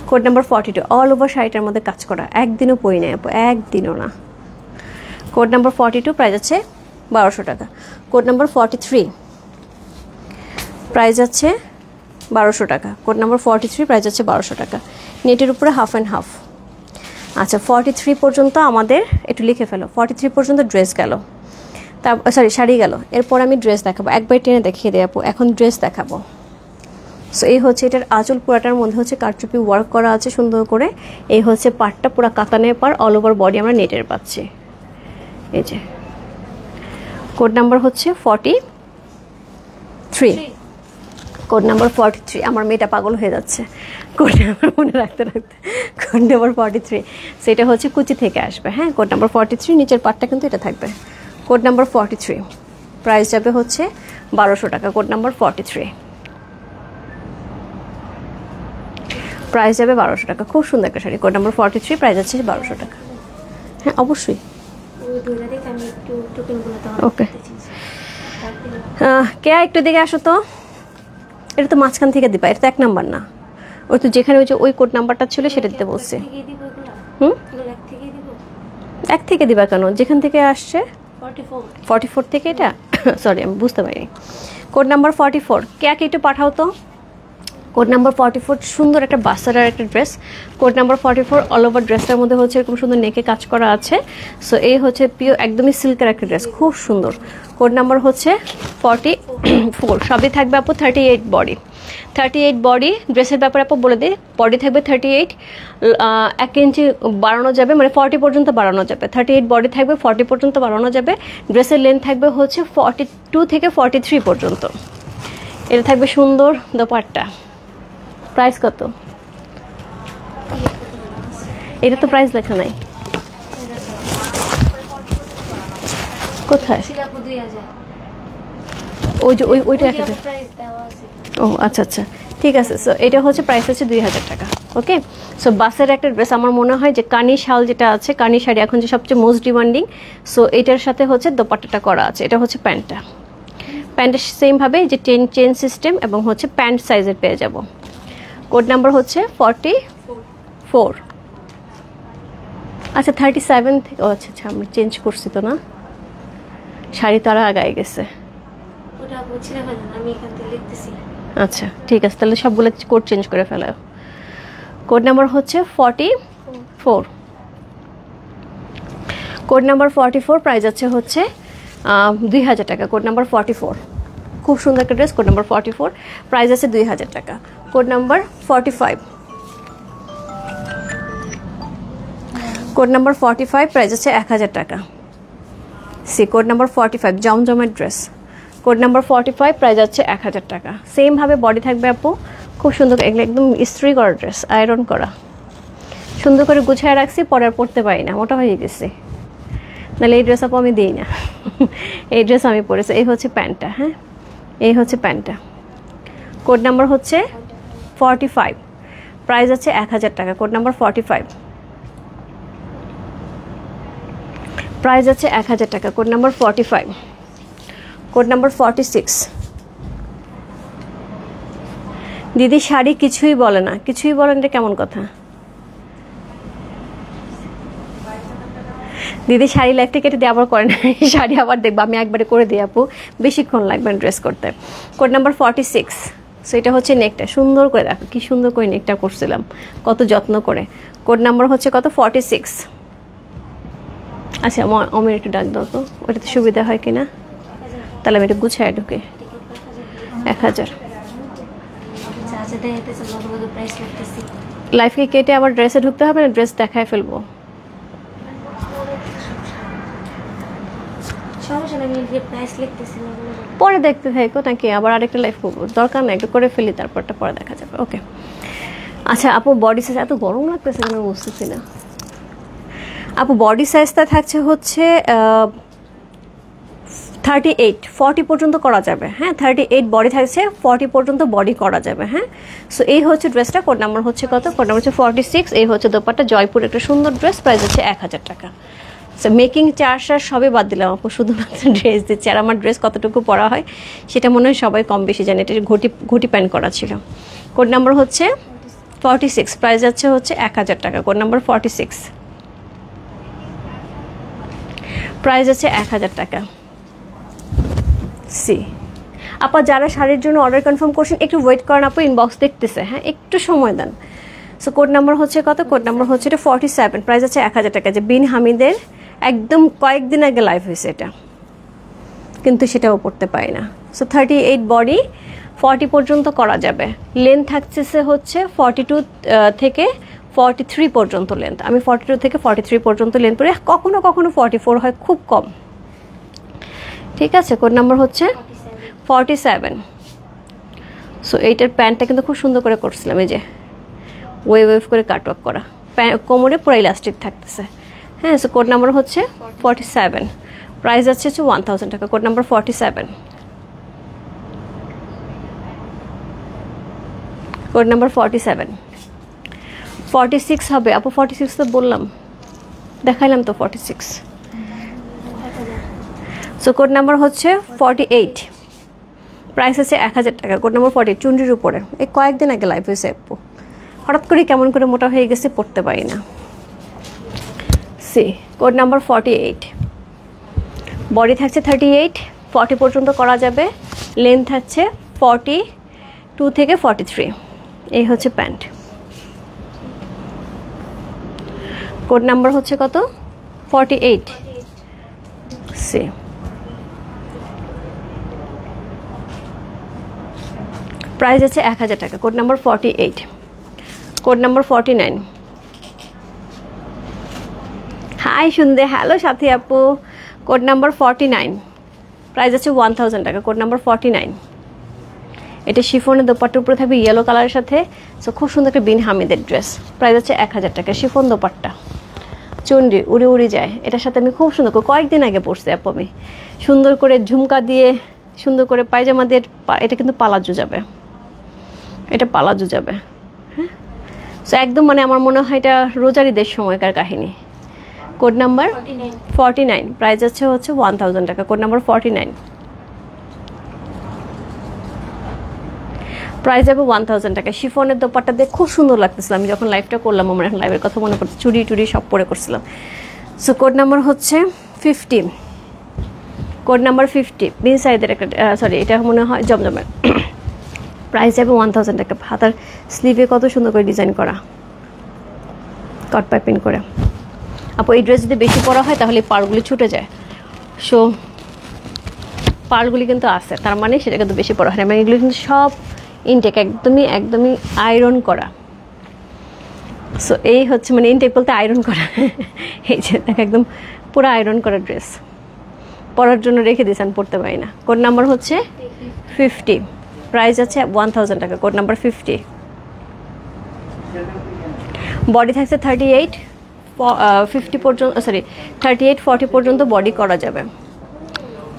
কোড নাম্বার 42, অল ওভার শাড়িটার মধ্যে কাজ করা, একদিনও পরি নাই আপু, একদিনও না। কোড নাম্বার 42, প্রাইস আছে 1200 টাকা। কোড নাম্বার 43, প্রাইস আছে 1200 টাকা। কোড নাম্বার 43, প্রাইস আছে 1200 টাকা। নেটের উপরে হাফ অ্যান্ড হাফ। আচ্ছা 43 পর্যন্ত আমাদের একটু লিখে ফেলো। 43 পর্যন্ত ড্রেস গেল, সরি শাড়ি গেল। এরপর আমি ড্রেস দেখাবো, একবার টেনে দেখিয়ে দেয় আপু। এখন ড্রেস দেখাবো। সো এই হচ্ছে এটার আঁচল, পুরাটার মধ্যে হচ্ছে কারচুপি ওয়ার্ক করা আছে সুন্দর করে। এই হচ্ছে পাটটা, পুরা কাতানের পার, অল ওভার বডি আমরা নেটের পাচ্ছি। এই যে কোড নাম্বার হচ্ছে 43। কোড নাম্বার 43, আমার মেয়েটা পাগল হয়ে যাচ্ছে কোড নাম্বার মনে রাখতে রাখতে। কোড নাম্বার 43, সেটা হচ্ছে কুচি থেকে আসবে। হ্যাঁ, কোড নাম্বার 43, নিচের পার্টটা কিন্তু এটা থাকবে। কোড নাম্বার 43, প্রাইস যাবে হচ্ছে 1200 টাকা। কোড নাম্বার 43, প্রাইস যাবে 1200 টাকা। খুব সুন্দর একটা শাড়ি। কোড নাম্বার 43, প্রাইস আছে 1200 টাকা। হ্যাঁ অবশ্যই। ওকে, কে একটু দিকে আসো তো। এটা তো মাঝখান থেকে দিবা, এটা তো 1 নাম্বার না। ওই তো যেখানে ওই যে ওই কোড নাম্বারটা ছিল সেটা দিতে বলছে। এক থেকে দিবা কেন? যেখান থেকে আসছে 44 থেকে এটা সরি আমি বুঝতে পারিনি। কোড নাম্বার 44, কে একটু পাঠাও তো। কোড নাম্বার 44, সুন্দর একটা বাসারার একটা dress. Code number 44, all over ড্রেসটার মধ্যে হচ্ছে এরকম সুন্দর নেকে কাজ করা আছে। সো এই হচ্ছে পিওর একদমই সিল্কের একটা ড্রেস, খুব সুন্দর। কোড নাম্বার হচ্ছে 44, সবই থাকবে আপু 38 বডি। 38 বডি। ড্রেসের ব্যাপারে আপু বলে দিই, বডি থাকবে 38, 1 ইঞ্চি বাড়ানো যাবে, মানে 40 পর্যন্ত বাড়ানো যাবে। 38 বডি থাকবে, 40 পর্যন্ত বাড়ানো যাবে। ড্রেসের লেন্থ থাকবে হচ্ছে 42 থেকে 43 পর্যন্ত। এটা থাকবে সুন্দর দোপাট্টা। প্রাইস কত? এটা তো প্রাইস লেখা নাই কোথায়? ওই যে ওইটা একটা। ও আচ্ছা আচ্ছা, ঠিক আছে। সো এটা হচ্ছে প্রাইস হচ্ছে 2000 টাকা। ওকে, সো বাসের একটা ড্রেস। আমার মনে হয় যে কানি শাল যেটা আছে, কানি শাড়ি এখন যে সবচেয়ে মোস্ট ডিমান্ডিং। সো এটার সাথে হচ্ছে দোপাট্টাটা করা আছে। এটা হচ্ছে প্যান্টটা। প্যান্টের সেমভাবে যে চেন সিস্টেম এবং হচ্ছে প্যান্ট সাইজের পেয়ে যাব। কোড নাম্বার হচ্ছে 44। আচ্ছা 37 থেকে, ও আচ্ছা আচ্ছা আমরা চেঞ্জ করছি তো না, শাড়ি তো আর আগায় গেছে। আচ্ছা ঠিক আছে, তাহলে সবগুলো কোড চেঞ্জ করে ফেলাও। কোড নাম্বার হচ্ছে 44। কোড নাম্বার 44, প্রাইস আছে হচ্ছে 2000 টাকা। কোড নাম্বার 44, খুব সুন্দর একটা ড্রেস। কোড নাম্বার 44, প্রাইস আছে 2000 টাকা। Code number 45। Code number 45, price আছে 1000 টাকা। সি কোড নাম্বার 45, জমজমের ড্রেস। কোড নাম্বার 45, প্রাইস আছে 1000 টাকা। সেমভাবে বডি থাকবে আপু, খুব সুন্দর। এগুলো একদম ইস্ত্রি করা ড্রেস, আয়রন করা, সুন্দর করে গুছিয়ে রাখছি, পরে আর পরতে পারি না, মোটা হয়ে গেছে। নাহলে এই ড্রেস আপু আমি দিই না। এই ড্রেস আমি পরেছি। এই হচ্ছে প্যান্টটা। হ্যাঁ, এই হচ্ছে প্যান্টটা। কোড নাম্বার হচ্ছে 45, প্রাইস আছে 1000 টাকা। কোড নাম্বার 45, প্রাইস আছে 1000 টাকা। Code number 45। Code number 46। দিদি শাড়ি কিছুই বলে না, কিছুই বলেন, এটা কেমন কথা? দিদি শাড়ি লাইফটা কেটে দিয়ে আবার করেন, শাড়ি আবার দেখবো। আমি একবারে করে দিই আপু, বেশিক্ষণ লাগবে ড্রেস করতে। Code number 46। সো এটা হচ্ছে নেকটা, সুন্দর করে দেখো কি সুন্দর করে নেকটা করছিলাম, কত যত্ন করে। কোড নাম্বার হচ্ছে কত? 46। আচ্ছা আমার একটু ডাক দাও তো, ওটাতে সুবিধা হয় কিনা, তাহলে আমি একটু গুছায় ঢুকে। 1000। লাইফকে কেটে আবার ড্রেসে ঢুকতে হবে না, ড্রেস দেখায় ফেলবো। পরে দেখতে থাকো নাকি আবার আরেকটা লাইফ করবো, দরকার না, একটু করে ফেলি, তারপরটা পরে দেখা যাবে। ওকে আচ্ছা আপু বডি সাইজ, এত গরম লাগতেছে কেন বুঝতেছি না। আপু বডি সাইজটা থাকছে হচ্ছে 38, 40 পর্যন্ত করা যাবে। হ্যাঁ 38 বডি থাকছে, 40 পর্যন্ত বডি করা যাবে। হ্যাঁ, সো এই হচ্ছে ড্রেসটা। কোড নাম্বার হচ্ছে কত? কোড নাম্বার হচ্ছে 46। এই হচ্ছে দোপাট্টা, জয়পুর একটা সুন্দর ড্রেস, প্রাইস হচ্ছে 1000 টাকা। সো মেকিং চার্জ সবই বাদ দিলাম আপু, শুধুমাত্র ড্রেস দিচ্ছি। আর আমার ড্রেস কতটুকু পরা হয় সেটা মনে হয় সবাই কম বেশি জানে। এটা ঘটি প্যান্ট করা ছিল। কোড নাম্বার হচ্ছে 46, প্রাইস যাচ্ছে হচ্ছে 1000 টাকা। কোড নাম্বার 46, প্রাইস আছে 1000 টাকা। সি আপা যারা শাড়ির জন্য অর্ডার কনফার্ম করছেন একটু ওয়েট করেন আপু, ইনবক্স দেখতেছে। হ্যাঁ একটু সময় দেন। সো কোড নাম্বার হচ্ছে কত? কোড নাম্বার হচ্ছে এটা 47, প্রাইস আছে 1000 টাকা। যে বিন হামিদের একদম কয়েকদিন আগে লাইভ হয়েছে এটা, কিন্তু সেটাও পড়তে পারি না। সো 38 বডি, 40 পর্যন্ত করা যাবে। লেন্থ থাকছে হচ্ছে 42 থেকে 43 পর্যন্ত লেন্থ। আমি 42 থেকে 43 পর্যন্ত লেন্থ পরে, কখনো কখনো 44 হয়, খুব কম। ঠিক আছে, কোড নাম্বার হচ্ছে 47। সো এইটার প্যান্টটা কিন্তু খুব সুন্দর করে করছিলাম, এই যে ওয়েভ ওয়েভ করে কাটওয়ার্ক করা, কোমরে পুরো ইলাস্টিক থাকতেছে। হ্যাঁ, সো কোড নাম্বার হচ্ছে 47, প্রাইস আছে 1000 টাকা। Code number 47, code number 47। 46 হবে আপু, 46 তো বললাম, দেখাইলাম তো 46। সো কোড নাম্বার হচ্ছে 48, প্রাইস আছে 1000 টাকা। কোড নাম্বার 40, চুন্ডির উপরে। এই কয়েকদিন আগে লাইভ হয়েছে আপু, হঠাৎ করে কেমন করে মোটা হয়ে গেছে, পড়তে পারি না। সি কোড নাম্বার 48, বডি থাকছে 38, 40 পর্যন্ত করা যাবে, লেন্থ থাকছে 42 থেকে 43। এই হচ্ছে প্যান্ট। কোড নাম্বার হচ্ছে কত? 48। সি প্রাইস আছে 1000 টাকা। Code number 48। Code number 49। Hi সুন্দে, হ্যালো সাথী আপু। কোড নাম্বার 49, প্রাইস আছে 1000 টাকা। Code number 49। এটা শিফনের দোপাট্টার উপরে থাকবে ইয়েলো কালারের সাথে। সো খুব সুন্দর একটা বিন হামিদের ড্রেস, প্রাইস আছে 1000 টাকা। শিফন দোপাট্টা, চুন্ডি উড়ে উড়ে যায়। এটার সাথে আমি খুব সুন্দর করে কয়েকদিন আগে পরছি আপু, আমি সুন্দর করে ঝুমকা দিয়ে, সুন্দর করে পায়জামা দিয়ে। এটা কিন্তু পালাজু যাবে, এটা পালাজু যাবে। হ্যাঁ, সো একদম মানে আমার মনে হয় এটা রোজার ঈদের সময়কার কাহিনী। কোড নাম্বার 49, প্রাইস আছে হচ্ছে 1000 টাকা। কোড নাম্বার 49, প্রাইস যাবে 1000 টাকা। শিফনের দোপাট্টা দিয়ে খুব সুন্দর লাগতেছিল, আমি যখন লাইভটা করলাম, আমার এখন লাইভের কথা মনে করছি, চুড়ি টুড়ি সব পরে করছিলাম। সো কোড নাম্বার হচ্ছে 50, কোড নাম্বার 50, বিন সাইডের একটা, সরি এটা মনে হয় জমজমের। প্রাইস যাবে 1000 টাকা। হাতার স্লিভে কত সুন্দর করে ডিজাইন করা, কট পাইপিং করে। আপু এই ড্রেস যদি বেশি পরা হয় তাহলে পাড়গুলি ছুটে যায়। সো পাড়গুলি কিন্তু আছে, তার মানে সেটা কিন্তু বেশি পরা হয় না। মানে এগুলো কিন্তু সব ইনটেক, একদমই আয়রন করা। সো এই হচ্ছে মানে ইনটেক বলতে আয়রন করা। এই যে দেখ, একদম পুরো আয়রন করা ড্রেস, পরার জন্য রেখে দিয়েছেন, পড়তে পারি না। কোড নাম্বার হচ্ছে 50, প্রাইস আছে 1000 টাকা। Code number 50। বডি থাকছে 38, 50 পর্যন্ত, সরি 38, 40 পর্যন্ত বডি করা যাবে।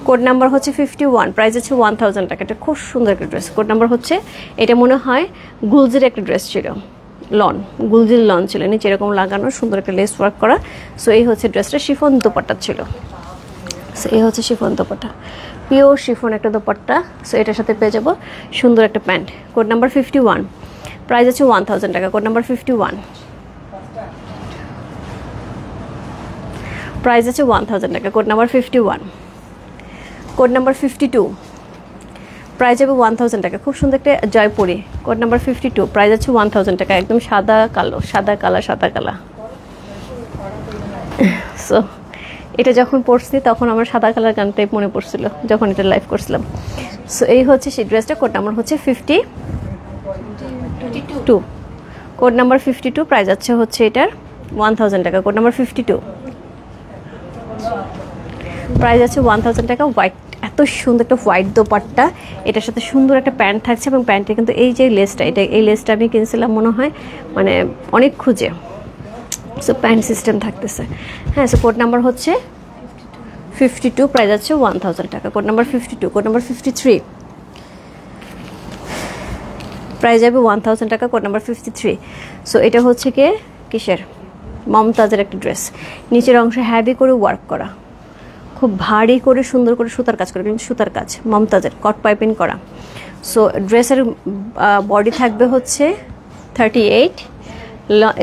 কোড নাম্বার হচ্ছে 51, প্রাইস আছে 1000 টাকা। এটা খুব সুন্দর একটা ড্রেস। কোড নাম্বার হচ্ছে, এটা মনে হয় গুলজির একটা ড্রেস ছিল, লন, গুলজির লন ছিল, নিচে এরকম লাগানো সুন্দর একটা লেস ওয়ার্ক করা। সো এই হচ্ছে ড্রেসটা, শিফন দোপাট্টা ছিল। সো এই হচ্ছে শিফন দোপাট্টা, পিওর শিফন একটা দোপাট্টা। সো এটার সাথে পেয়ে যাবো সুন্দর একটা প্যান্ট। কোড নাম্বার 51, প্রাইস আছে 1000 টাকা। কোড নাম্বার 51, প্রাইস আছে 1000 টাকা। Code number 51। Code number 52, price হবে 1000 টাকা। খুব সুন্দর একটা জয়পুরি। কোড নাম্বার 52, প্রাইস আছে 1000 টাকা। একদম সাদা কালো, সাদা কালা, সাদা কালা। সো এটা যখন পড়ছি তখন আমার সাদা কালার গানটাই মনে পড়ছিল যখন এটা লাইভ করছিলাম। সো এই হচ্ছে সেই ড্রেসটা। কোড নাম্বার হচ্ছে 52। কোড নাম্বার 52, প্রাইস আছে হচ্ছে এটার 1000 টাকা। কোড নাম্বার 52, প্রাইস আছে 1000 টাকা। হোয়াইট, এত সুন্দর একটা হোয়াইট দোপাট্টা, এটার সাথে সুন্দর একটা প্যান্ট থাকছে, এবং প্যান্টে কিন্তু এই যে লেসটা, এই লেসটা আমি কিনছিলাম মনে হয় মানে অনেক খুঁজে। সো প্যান্ট সিস্টেম থাকতেছে। হ্যাঁ, সো কোড নাম্বার হচ্ছে 52, প্রাইস আছে 1000 টাকা। Code number 52। Code number 53, price যাবে 1000 টাকা। Code number 53। সো এটা হচ্ছে কি কিসের, মমতাজের একটা ড্রেস, নিচের অংশে হ্যাভি করে ওয়ার্ক করা, খুব ভারী করে সুন্দর করে সুতার কাজ করে, কিন্তু সুতার কাজ, মমতাজের কট পাইপিং করা। সো ড্রেসের বডি থাকবে হচ্ছে 38,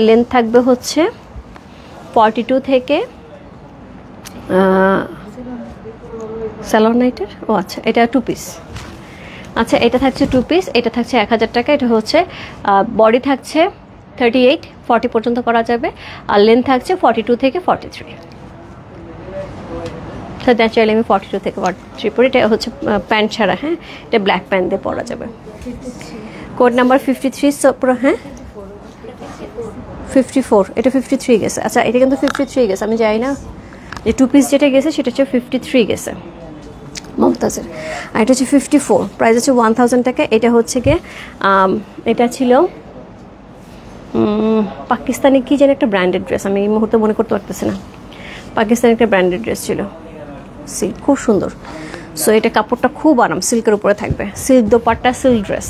লেন্থ থাকবে হচ্ছে 42 থেকে স্যালোন নাইটের, ও আচ্ছা এটা 2 পিস। আচ্ছা এটা থাকছে 2 পিস, এটা থাকছে 1000 টাকা। এটা হচ্ছে বডি থাকছে 38, 40 পর্যন্ত করা যাবে, আর লেন্থ থাকছে 42 থেকে 43। তো ন্যাচারালি আমি 42 থেকে 43 পরি। এটা হচ্ছে প্যান্ট ছাড়া। হ্যাঁ, এটা ব্ল্যাক প্যান্ট দিয়ে পরা যাবে। কোড নাম্বার 53, পুরো হ্যাঁ 54, এটা 53 গেছে। আচ্ছা এটা কিন্তু 53 গেছে, আমি জানি না যে 2 পিস যেটা গেছে সেটা হচ্ছে 53 গেছে। মমতাজের। আর এটা হচ্ছে 54, প্রাইস আছে 1000 টাকা। এটা হচ্ছে গিয়ে এটা ছিল পাকিস্তানি কি যেন একটা ব্র্যান্ডেড ড্রেস, আমি এই মুহূর্তে মনে করতে পারতেছি না। পাকিস্তানি একটা ব্র্যান্ডেড ড্রেস ছিল, খুব সুন্দর। সো এটা কাপড়টা খুব আরাম, সিল্কের উপরে থাকবে, silk dupatta, silk dress.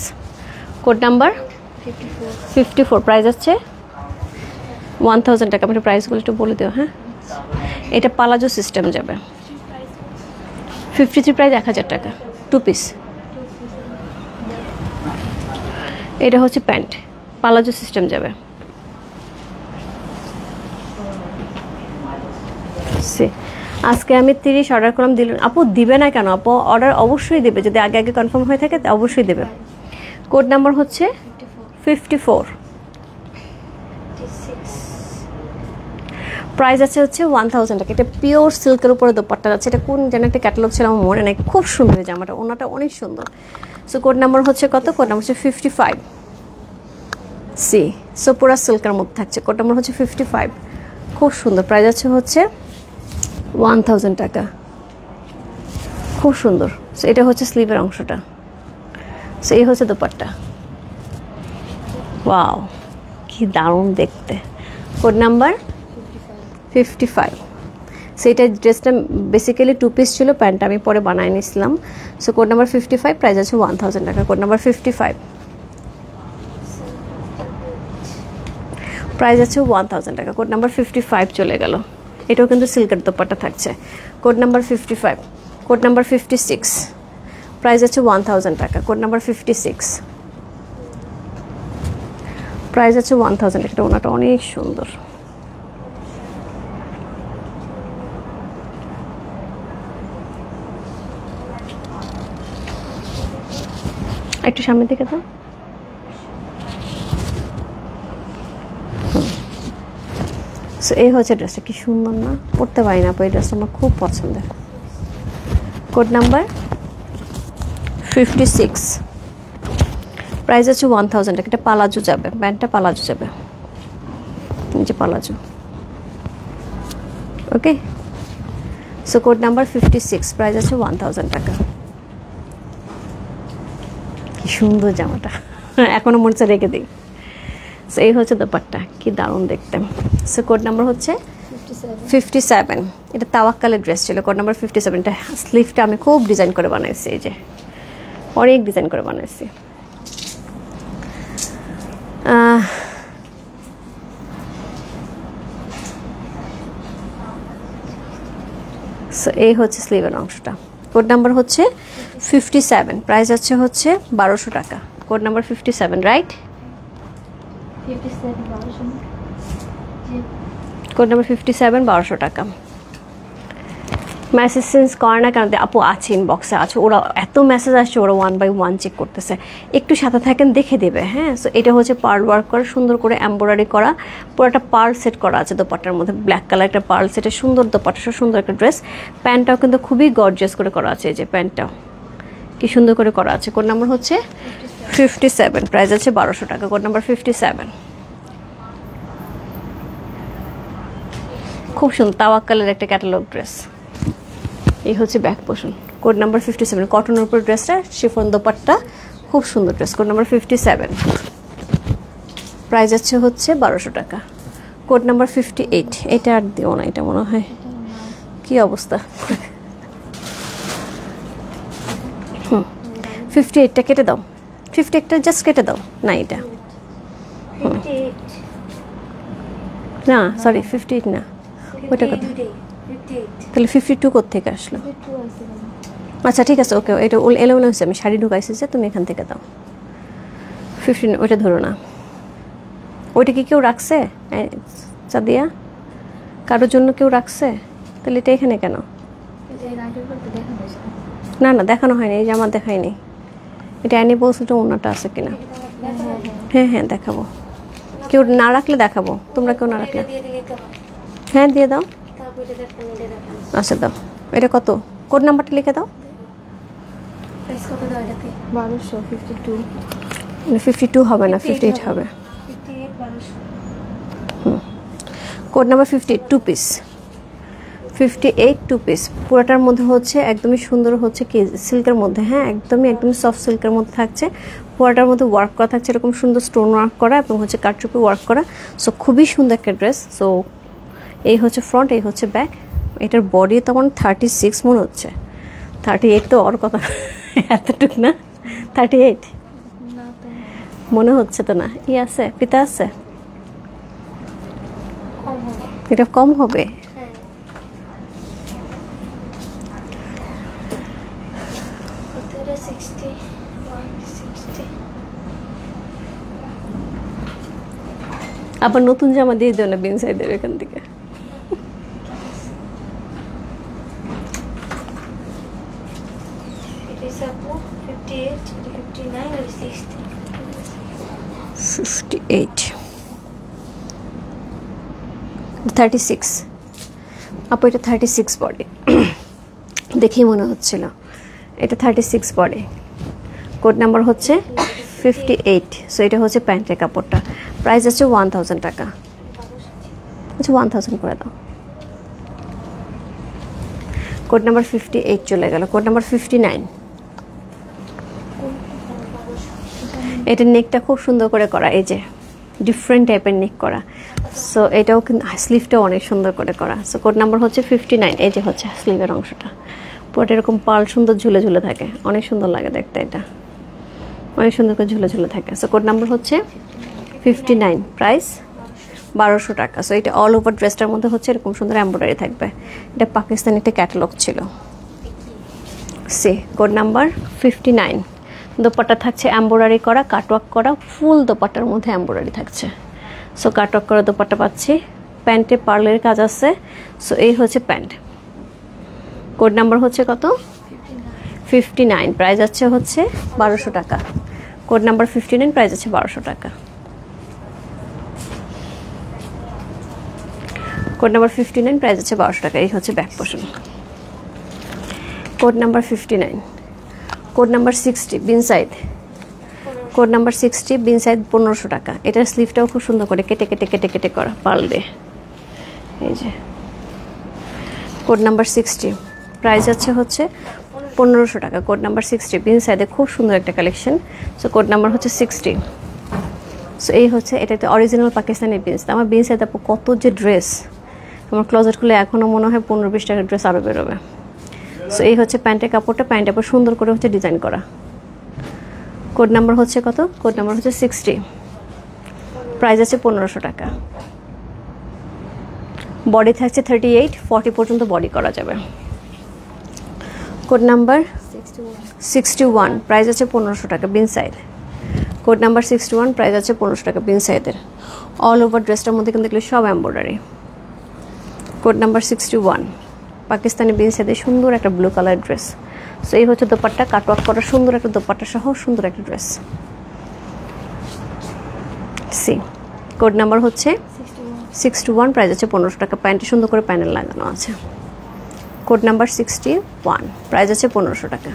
Code number 54, price আছে 1000 টাকা। আমি প্রাইসগুলো একটু বলে দেবো। হ্যাঁ, এটা পালাজো সিস্টেম যাবে। 53 প্রাইস 1000 টাকা, 2 পিস। এটা হচ্ছে প্যান্ট, পালাজো সিস্টেম যাবে। আজকে আমি 30 অর্ডার করলাম, দিলেন আপু? দিবে না কেন আপু? অর্ডার অবশ্যই দেবে, যদি আগে আগে কনফার্ম হয়ে থাকে অবশ্যই দেবে। কোড নাম্বার হচ্ছে 54, প্রাইস আছে হচ্ছে 1000 টাকা। এটা পিওর সিল্কের উপরে দোপাট্টা আছে। এটা কোন যেন একটা ক্যাটালগ ছিল, আমার মনে নাই। খুব সুন্দর জামাটা, ওনাটা অনেক সুন্দর। সো কোড নাম্বার হচ্ছে কত? কোড নাম্বার হচ্ছে 55 সি। সো পুরা সিল্কের মধ্যে থাকছে। কোড নাম্বার হচ্ছে 55, খুব সুন্দর। প্রাইস আছে হচ্ছে 1000 টাকা, খুব সুন্দর। সো এটা হচ্ছে স্লিভের অংশটা। সো এই হচ্ছে দোপাট্টা। ওয়াও, কি দারুণ দেখতে। Code number 55। সো এটা ড্রেসটা বেসিক্যালি 2 পিস ছিল, প্যান্টটা আমি পরে বানাই নিয়েছিলাম। সো কোড নাম্বার 55, প্রাইস আছে 1000 টাকা। কোড নাম্বার 55, প্রাইস আছে 1000 টাকা। কোড নাম্বার 55 চলে গেল। এটাও কিন্তু সিল্কের দোপাট্টা থাকছে। Code number 55। Code number 56, price আছে 1000 টাকা। কোড নাম্বার 56, প্রাইস আছে 1000 টাকা। ওনাটা অনেক সুন্দর। একটু সামনের দিকে দাও। সো এই হচ্ছে ড্রেসটা, কি সুন্দর না? পরতে পারি না, এই ড্রেসটা আমার খুব পছন্দের। কোড নাম্বার 56, প্রাইস আছে 1000 টাকা। এটা পালাজো যাবে, প্যান্টটা পালাজো যাবে, নিচে পালাজো। ওকে, সো কোড নাম্বার 56, প্রাইস আছে 1000 টাকা। কি সুন্দর জামাটা, এখনো মনে হচ্ছে রেখে দিই। সো এই হচ্ছে দোপাট্টা, কি দারুণ দেখতে। সো কোড নাম্বার হচ্ছে 57। এটা তাওয়াক্কালের ড্রেস ছিল। Code number 57। এটা স্লিভটা আমি খুব ডিজাইন করে বানাইছি, এই যে অনেক ডিজাইন করে বানাইছি। সো এই হচ্ছে স্লিভের অংশটা। কোড নাম্বার হচ্ছে 57, প্রাইস আছে হচ্ছে 1200 টাকা। Code number 57, right? Code number 57, 1200 টাকা। মেসেজ সেন্স করে না কেন? আপু আছে, ইনবক্সে আছে। ওরা এত মেসেজ আসছে, ওরা 1 বাই 1 চেক করতেছে। একটু সাথে থাকেন, দেখে দেবে। হ্যাঁ, সো এটা হচ্ছে পার্ল ওয়ার্ক করা, সুন্দর করে এমব্রয়ডারি করা, পুরো একটা পার্ল সেট করা আছে দোপাট্টার মধ্যে। ব্ল্যাক কালার একটা পার্ল সেটে সুন্দর দোপাট্টা, সুন্দর একটা ড্রেস। প্যান্টটাও কিন্তু খুবই গর্জিয়াস করে করা আছে, এই যে প্যান্টটাও কি সুন্দর করে করা আছে। কোড নাম্বার হচ্ছে 57, প্রাইস আছে 1200 টাকা। কোড নাম্বার 57, খুব সুন্দর তাওয়াক্কালের একটা ক্যাটালগ ড্রেস। এই হচ্ছে ব্যাক পোর্শন। কোড নাম্বার 57, কটনের উপর ড্রেসটা, শিফন দোপাট্টা, খুব সুন্দর ড্রেস। কোড নাম্বার 57, প্রাইস আছে হচ্ছে 1200 টাকা। কোড নাম্বার 58, এটা আর দিও না, এটা মনে হয় কি অবস্থা। 58টা কেটে দাও, 58টা জাস্ট কেটে দাও না। এটা না, সরি 58 না, ওইটা কত? তাহলে 52 কোত্থেকে আসলো? আচ্ছা ঠিক আছে, ওকে। এটা এলোমেলো হয়েছে, আমি শাড়ি ঢুকাইছি যে, তুমি এখান থেকে দাও। 15, ওইটা ধরো না। ওইটা কি কেউ রাখছে চাঁদিয়া? কারোর জন্য কেউ রাখছে? তাহলে এটা এখানে কেন? না না, দেখানো হয়নি, এই যে আমার দেখায়নি। এটা অ্যানি বলছে তো ওনাটা আছে কিনা। হ্যাঁ হ্যাঁ দেখাবো, কেউ না রাখলে দেখাবো, তোমরা কেউ না রাখলে। হ্যাঁ দিয়ে দাও। আচ্ছা দাও। এটা কত? কোড নাম্বারটা লিখে দাও। 52 হবে না, 58 হবে। Code number 58, 2 piece. 58 two piece. পুরোটার মধ্যে হচ্ছে একদমই সুন্দর হচ্ছে কি সিল্কের মধ্যে, হ্যাঁ একদমই সফট সিল্কের মধ্যে থাকছে। পুরোটার মধ্যে ওয়ার্ক করা থাকছে, এরকম সুন্দর স্টোন ওয়ার্ক করা এবং হচ্ছে কাটচুপি ওয়ার্ক করা। সো খুবই সুন্দর একটা ড্রেস। সো এই হচ্ছে ফ্রন্ট, এই হচ্ছে ব্যাক। এটার বডি তো আমার 36 মনে হচ্ছে, 38 তো ওর কথা এতটুকু না, 38 মনে হচ্ছে তো না। ই আছে, পিতা আছে, এটা কম হবে। আবার নতুন জামা দিয়ে দেও না বিন সাইডের এখান থেকে। আপু এটা 36 বডি দেখেই মনে হচ্ছিল এটা 36 বডি। কোড নাম্বার হচ্ছে 58। সো এটা হচ্ছে প্যান্টের কাপড়টা। প্রাইস আছে 1000 টাকা। আচ্ছা 1000 করে দাও। কোড নাম্বার 58 চলে গেল। Code number 59। এটা নেকটা খুব সুন্দর করে করা, এই যে ডিফারেন্ট টাইপের নেক করা। সো এটাও কিন্তু স্লিভটাও অনেক সুন্দর করে করা। সো কোড নাম্বার হচ্ছে 59। এই যে হচ্ছে স্লিভের অংশটা, পুরোটা এরকম পাল সুন্দর ঝুলে ঝুলে থাকে, অনেক সুন্দর লাগে দেখতে, এটা অনেক সুন্দর করে ঝুলে ঝুলে থাকে। সো কোড নাম্বার হচ্ছে 59, প্রাইস 1200 টাকা। সো এটা অল ওভার ড্রেসটার মধ্যে হচ্ছে এরকম সুন্দর এমব্রয়ডারি থাকবে। এটা পাকিস্তানি একটা ক্যাটালগ ছিল। সে কোড নাম্বার 59। দোপাট্টা থাকছে এমব্রয়ডারি করা, কাটওয়ার্ক করা, ফুল দোপাট্টার মধ্যে এমব্রয়ডারি থাকছে। সো কাটওয়ার্ক করা দোপাট্টা পাচ্ছি। প্যান্টে পার্লের কাজ আছে। সো এই হচ্ছে প্যান্ট। কোড নাম্বার হচ্ছে কত? 59। প্রাইস আছে হচ্ছে 1200 টাকা। কোড নাম্বার 59, প্রাইস আছে 1200 টাকা। কোড নাম্বার 59, প্রাইস আছে 1200 টাকা। এই হচ্ছে back portion. Code number 59। Code number 60 বিন সাইড। কোড নাম্বার 60 বিন সাইড 1500 টাকা। এটার স্লিভটাও খুব সুন্দর করে কেটে কেটে কেটে কেটে করা পার্ল দিয়ে। এই যে কোড নাম্বার 60, প্রাইস আছে হচ্ছে 1500 টাকা। কোড নাম্বার 60 বিন সাইডে খুব সুন্দর একটা কালেকশন। সো কোড নাম্বার হচ্ছে 60। সো এই হচ্ছে এটা একটা অরিজিনাল পাকিস্তানি বিনস। আমার বিন সাইড আপু কত যে ড্রেস, আমার ক্লোজেট খুলে এখনও মনে হয় 15-20 টাকার ড্রেস আরও বেরোবে। সো এই হচ্ছে প্যান্টের কাপড়টা, প্যান্টের কাপড় সুন্দর করে হচ্ছে ডিজাইন করা। কোড নাম্বার হচ্ছে কত? কোড নাম্বার হচ্ছে 60। প্রাইস আছে 1500 টাকা। বডি থাকছে 38, 40 পর্যন্ত বডি করা যাবে। কোড নাম্বার 61, প্রাইস আছে 1500 টাকা বিন সাইড। কোড নাম্বার 61, প্রাইস আছে 1500 টাকা বিন সাইডের। অল ওভার ড্রেসটার মধ্যে কিন্তু এগুলো সব এমব্রয়ডারি। কোড নাম্বার 61, পাকিস্তানি বিন সাইডে সুন্দর একটা ব্লু কালার ড্রেস। সো এই হচ্ছে দোপাট্টা, কাটওয়ার্ক করা সুন্দর একটা দোপাট্টা সহ সুন্দর একটা ড্রেস। সি কোড নাম্বার হচ্ছে 61, প্রাইস আছে 1500 টাকা। প্যান্টে সুন্দর করে প্যানেল লাগানো আছে। কোড নাম্বার 61, প্রাইস আছে 1500 টাকা।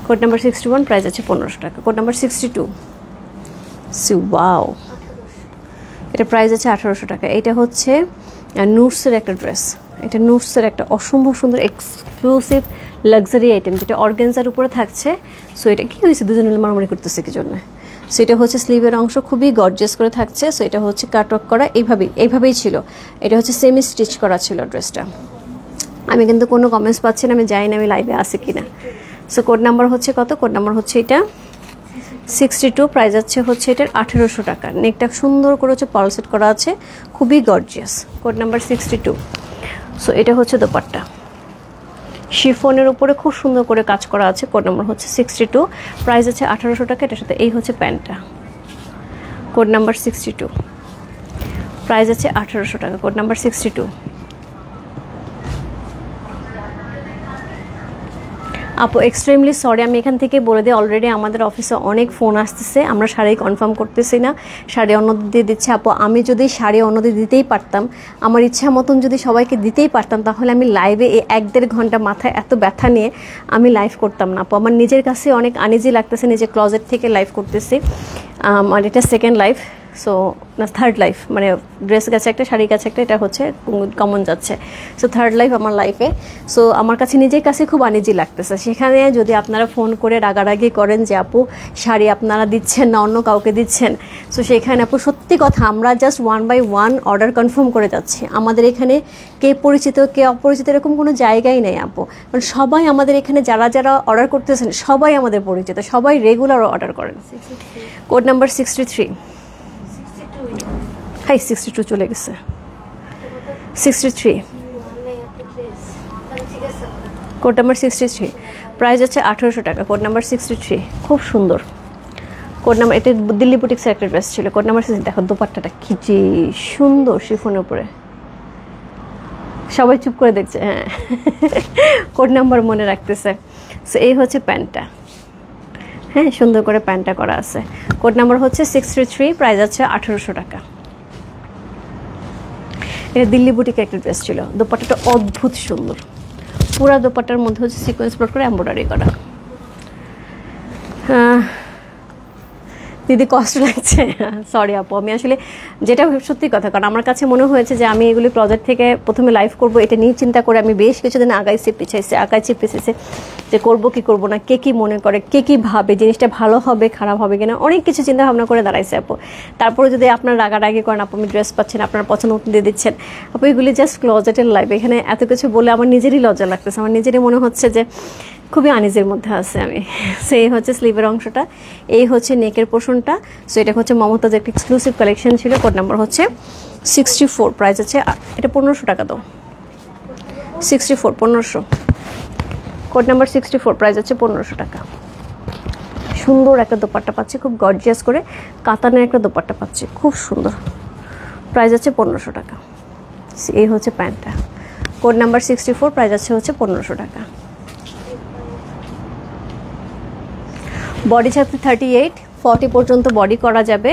কোড নাম্বার 61, প্রাইস আছে 1500 টাকা। Code number 62। সি ওয়াও, এটা প্রাইস আছে 1800 টাকা। এটা হচ্ছে নুটসের একটা ড্রেস। এটা নুটসের একটা অসম্ভব সুন্দর এক্সক্লুসিভ লাক্সারি আইটেম, যেটা অর্গানজার উপরে থাকছে। সো এটা কি হয়েছে, দুজনে মারামারি করতেছে কি জন্য? সো এটা হচ্ছে স্লিভের অংশ খুবই গর্জিয়াস করে থাকছে। সো এটা হচ্ছে কাটওয়ার্ক করা, এইভাবেই ছিল। এটা হচ্ছে সেমি স্টিচ করা ছিল ড্রেসটা। আমি কিন্তু কোনো কমেন্টস পাচ্ছি না, আমি জানি না আমি লাইভে আসি কিনা। সো কোড নাম্বার হচ্ছে কত? কোড নাম্বার হচ্ছে এটা 62, প্রাইস আছে হচ্ছে এটার 1800 টাকা। নেকটা সুন্দর করে হচ্ছে পার্ল সেট করা আছে, খুবই গর্জিয়াস। Code number 62। সো এটা হচ্ছে দোপাট্টা, শিফনের উপরে খুব সুন্দর করে কাজ করা আছে। কোড নাম্বার হচ্ছে 62, প্রাইস আছে 1800 টাকা। এটার সাথে এই হচ্ছে প্যান্টটা। কোড নাম্বার 62, প্রাইস আছে 1800 টাকা। Code number 62। আপু এক্সট্রিমলি সরি, আমি এখান থেকে বলে দিই, অলরেডি আমাদের অফিসে অনেক ফোন আসতেছে, আমরা শাড়ি কনফার্ম করতেছি না, শাড়ি অন্যদের দিয়ে দিচ্ছে। আপু আমি যদি শাড়ি অন্যদের দিতেই পারতাম, আমার ইচ্ছা মতন যদি সবাইকে দিতেই পারতাম, তাহলে আমি লাইভে এই 1-1.5 ঘন্টা মাথায় এত ব্যথা নিয়ে আমি লাইভ করতাম না। আপু আমার নিজের কাছে অনেক আনইজি লাগতেছে, নিজের ক্লোজেট থেকে লাইভ করতেছি। আর এটা সেকেন্ড লাইভ। সো না থার্ড লাইফ, মানে ড্রেস গেছে একটা, শাড়ি গেছে একটা, এটা হচ্ছে কমন যাচ্ছে। সো থার্ড লাইফ আমার লাইফে। সো আমার কাছে নিজের কাছে খুব আনইজি লাগতেছে। সেখানে যদি আপনারা ফোন করে রাগারাগি করেন যে আপু শাড়ি আপনারা দিচ্ছেন না অন্য কাউকে দিচ্ছেন, সো সেখানে আপু সত্যি কথা আমরা জাস্ট 1 by 1 অর্ডার কনফার্ম করে যাচ্ছি। আমাদের এখানে কে পরিচিত কে অপরিচিত এরকম কোনো জায়গাই নেই আপু, কারণ সবাই আমাদের এখানে যারা যারা অর্ডার করতেছেন সবাই আমাদের পরিচিত, সবাই রেগুলার অর্ডার করেন। কোড নাম্বার 63, হাই 62 চলে গেছে, 63, কোড নাম্বার 63, প্রাইস হচ্ছে 1800 টাকা। কোড নাম্বার 63, খুব সুন্দর কোড নাম্বার। এটা দিল্লি বুটিক্সের একটা ড্রেস ছিল। কোড নাম্বার 6, দেখো দোপাট্টাটা কি যে সুন্দর শিফনের উপরে, সবাই চুপ করে দেখছে। হ্যাঁ, কোড নাম্বার মনে রাখতেছে। সো এই হচ্ছে প্যান্টটা, হ্যাঁ সুন্দর করে প্যান্টটা করা আছে। কোড নাম্বার হচ্ছে 63, প্রাইস আছে 1800 টাকা। এটা দিল্লি বুটিকের একটা ড্রেস ছিল। দোপাট্টাটা অদ্ভুত সুন্দর, পুরা দোপাট্টার মধ্যে হচ্ছে সিকোয়েন্স প্লট করে এমব্রয়ডারি করা। দিদি কষ্ট লাগছে, সরি আপু। আমি আসলে যেটা সত্যি কথা, কারণ আমার কাছে মনে হয়েছে যে আমি এগুলি প্রজেক্ট থেকে প্রথমে লাইভ করব, এটা নিয়ে চিন্তা করে আমি বেশ কিছুদিন আগাইছি পিছাইছি যে করব কি করব না, কে কি মনে করে, কে কি ভাবে, জিনিসটা ভালো হবে খারাপ হবে কিনা, অনেক কিছু চিন্তা ভাবনা করে দাঁড়াইছে আপু। তারপরে যদি আপনার রাগারাগি করেন আপু, আমি ড্রেস পাচ্ছেন, আপনার পছন্দ মতো দিয়ে দিচ্ছেন আপু, এগুলি জাস্ট ক্লোজেটের লাইফ। এখানে এত কিছু বলে আমার নিজেরই লজ্জা লাগতেছে, আমার নিজেরই মনে হচ্ছে যে খুবই আনিজের মধ্যে আছে আমি। সো এই হচ্ছে স্লিভের অংশটা, এই হচ্ছে নেকের পোর্শনটা। সো এটা হচ্ছে মমতাজ একটা এক্সক্লুসিভ কালেকশন ছিল। কোড নাম্বার হচ্ছে 64, প্রাইস আছে এটা 1500 টাকা দাও। 64, 1500, কোড নাম্বার 64, প্রাইস আছে 1500 টাকা। সুন্দর একটা দোপাট্টা পাচ্ছি, খুব গর্জিয়াস করে কাতানের একটা দোপাট্টা পাচ্ছি, খুব সুন্দর। প্রাইস আছে 1500 টাকা। এই হচ্ছে প্যান্টটা। কোড নাম্বার 64, প্রাইস আছে হচ্ছে 1500 টাকা। বডি থাকছে 38, 40 পর্যন্ত বডি করা যাবে,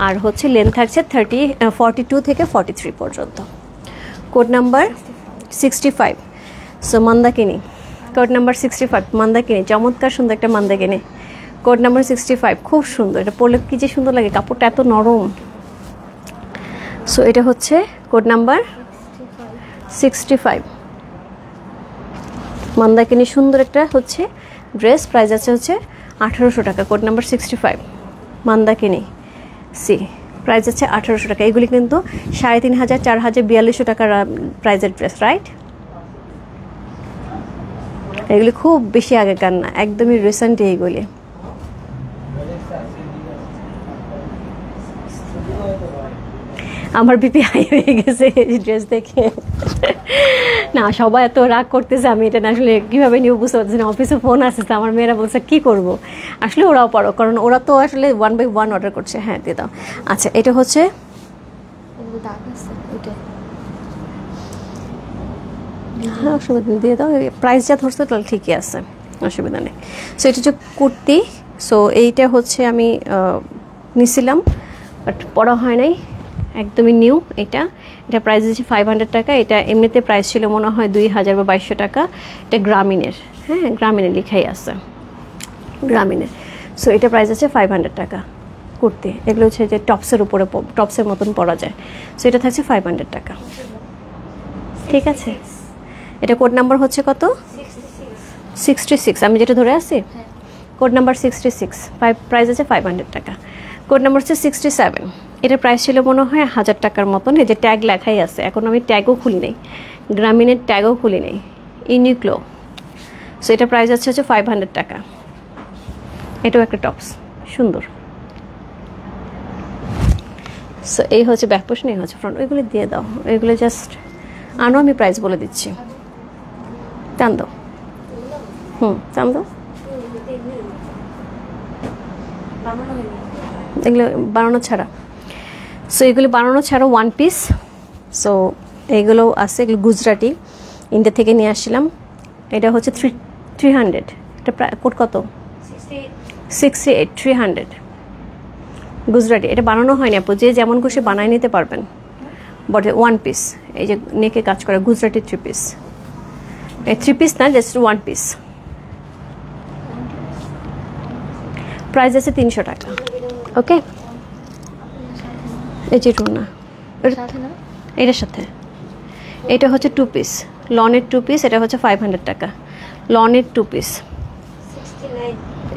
আর হচ্ছে লেন্থ থাকছে 42 থেকে 43 পর্যন্ত। Code number 65, so Mandakini. Code number 65, Mandakini, চমৎকার সুন্দর একটা মান্দাকিনি। কোড নাম্বার 65, খুব সুন্দর, এটা পরলে কি যে সুন্দর লাগে, কাপড়টা এত নরম। সো এটা হচ্ছে কোড নাম্বার 65, মান্দাকিনি, সুন্দর একটা হচ্ছে ড্রেস। প্রাইস আছে হচ্ছে 1800 টাকা। কোড নাম্বার 65, মান্দাকিনি সি, প্রাইস আছে 1800 টাকা। এগুলি কিন্তু 3500, 4000, 4200 টাকার প্রাইজের ড্রেস, রাইট? এগুলি খুব বেশি আগেকার না, একদমই রিসেন্ট এইগুলি। আমার বিপি হাই হয়ে গেছে এই ড্রেস দেখে। না সবাই এত রাগ করতেছে, আমি এটা আসলে কীভাবে নিয়ে বুঝতে পারছি না। অফিসে ফোন আসছে, আমার মেয়েরা বলছে কী করবো, আসলে ওরাও পারো, কারণ ওরা তো আসলে 1 by 1 অর্ডার করছে। হ্যাঁ দিয়ে দাও। আচ্ছা এটা হচ্ছে হ্যাঁ অসুবিধা নেই, দিয়ে দাও। প্রাইস যা ধরছে তাহলে ঠিকই আছে, অসুবিধা নেই। সো এটা হচ্ছে কুর্তি। সো এইটা হচ্ছে আমি নিছিলাম, বাট পরা হয় নাই, একদমই নিউ। এটা প্রাইস হচ্ছে 500 টাকা। এটা এমনিতে প্রাইস ছিল মনে হয় 2000 বা 2200 টাকা। এটা গ্রামীণের, হ্যাঁ গ্রামীণের লেখাই আছে, গ্রামীণের। সো এটা প্রাইস আছে 500 টাকা কুর্তি। এগুলো হচ্ছে যে টপসের উপরে, টপসের মতন পরা যায়। সো এটা থাকছে 500 টাকা, ঠিক আছে। এটা কোড নাম্বার হচ্ছে কত? 66, আমি যেটা ধরে আছি কোড নাম্বার 66, প্রাইস আছে 500 টাকা। কোড নাম্বার হচ্ছে 67, এটার প্রাইস ছিল মনে হয় 1000 টাকার মতন। এই যে ট্যাগ লেখাই আছে, এখন আমি ট্যাগও খুলি নেই, গ্রামীণের ট্যাগও খুলি নেই, ইউনিক্লো। সো এটা প্রাইস আছে হচ্ছে 500 টাকা। এটাও একটা টপস, সুন্দর। সো এই হচ্ছে ব্যাক পোর্শন, এই হচ্ছে ফ্রন্ট। ওইগুলো দিয়ে দাও, ওইগুলো জাস্ট আনো, আমি প্রাইস বলে দিচ্ছি। টান দাও, টান দাও। এগুলো বানানো ছাড়া, সো এগুলো বানানো ছাড়া 1 পিস। সো এইগুলো আছে, এগুলো গুজরাটি, ইন্ডিয়া থেকে নিয়ে আসছিলাম। এটা হচ্ছে 300। এটা কোড কত? 68, 300 গুজরাটি। এটা বানানো হয়নি আপু, যে যেমন খুশি বানায় নিতে পারবেন। বট 1 পিস, এই যে নেকে কাজ করে, গুজরাটি 3 পিস। এই 3 পিস না, জাস্ট 1 পিস। প্রাইস আছে 300 টাকা। ওকে, এই যে টুনা এটার সাথে এটা হচ্ছে 2 পিস লনের 2 পিস, এটা হচ্ছে 500 টাকা লনের 2 পিস,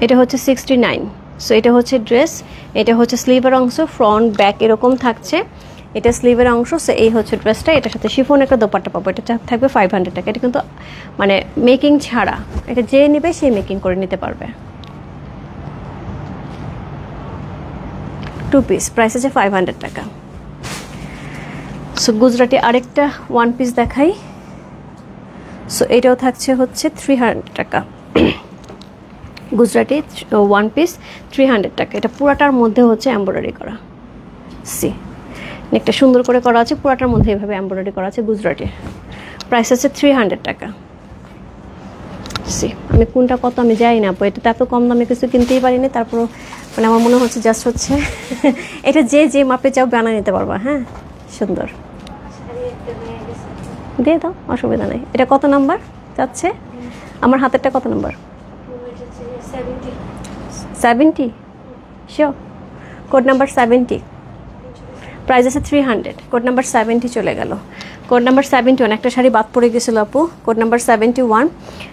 এটা হচ্ছে 69। সো এটা হচ্ছে ড্রেস, এটা হচ্ছে স্লিভের অংশ, ফ্রন্ট ব্যাক এরকম থাকছে, এটা স্লিভের অংশ। সো এই হচ্ছে ড্রেসটা, এটার সাথে শিফন একটা দোপাট্টা পাবো, এটা থাকবে 500 টাকা। এটা কিন্তু মানে মেকিং ছাড়া, এটা যে নেবে সে মেকিং করে নিতে পারবে। 2 পিস প্রাইস আছে 500 টাকা। সো গুজরাটি আরেকটা 1 পিস দেখাই। সো এটাও থাকছে হচ্ছে 300 টাকা, গুজরাটি 1 পিস 300 টাকা। এটা পুরাটার মধ্যে হচ্ছে এমব্রয়ডারি করা, সি নেকটা সুন্দর করে করা আছে, পুরাটার মধ্যে এভাবে এমব্রয়ডারি করা আছে গুজরাটি। প্রাইস আছে 300 টাকা। সি আমি কোনটা কত আমি যাই না, এটা এত কম দামে কিছু কিনতেই পারিনি, তারপর মানে আমার মনে হচ্ছে জাস্ট হচ্ছে এটা যে যে মাপে চাও বানিয়ে নিতে পারবা। হ্যাঁ সুন্দর, দিয়ে দাও, অসুবিধা নেই। এটা কত নাম্বার যাচ্ছে? আমার হাতেরটা কত number? 70। Sure? Code number 70, price আছে 300, কোড নাম্বার 70 চলে গেল। কোড নাম্বার 71, একটা শাড়ি বাদ পড়ে গেছিল আপু, কোড নাম্বার 71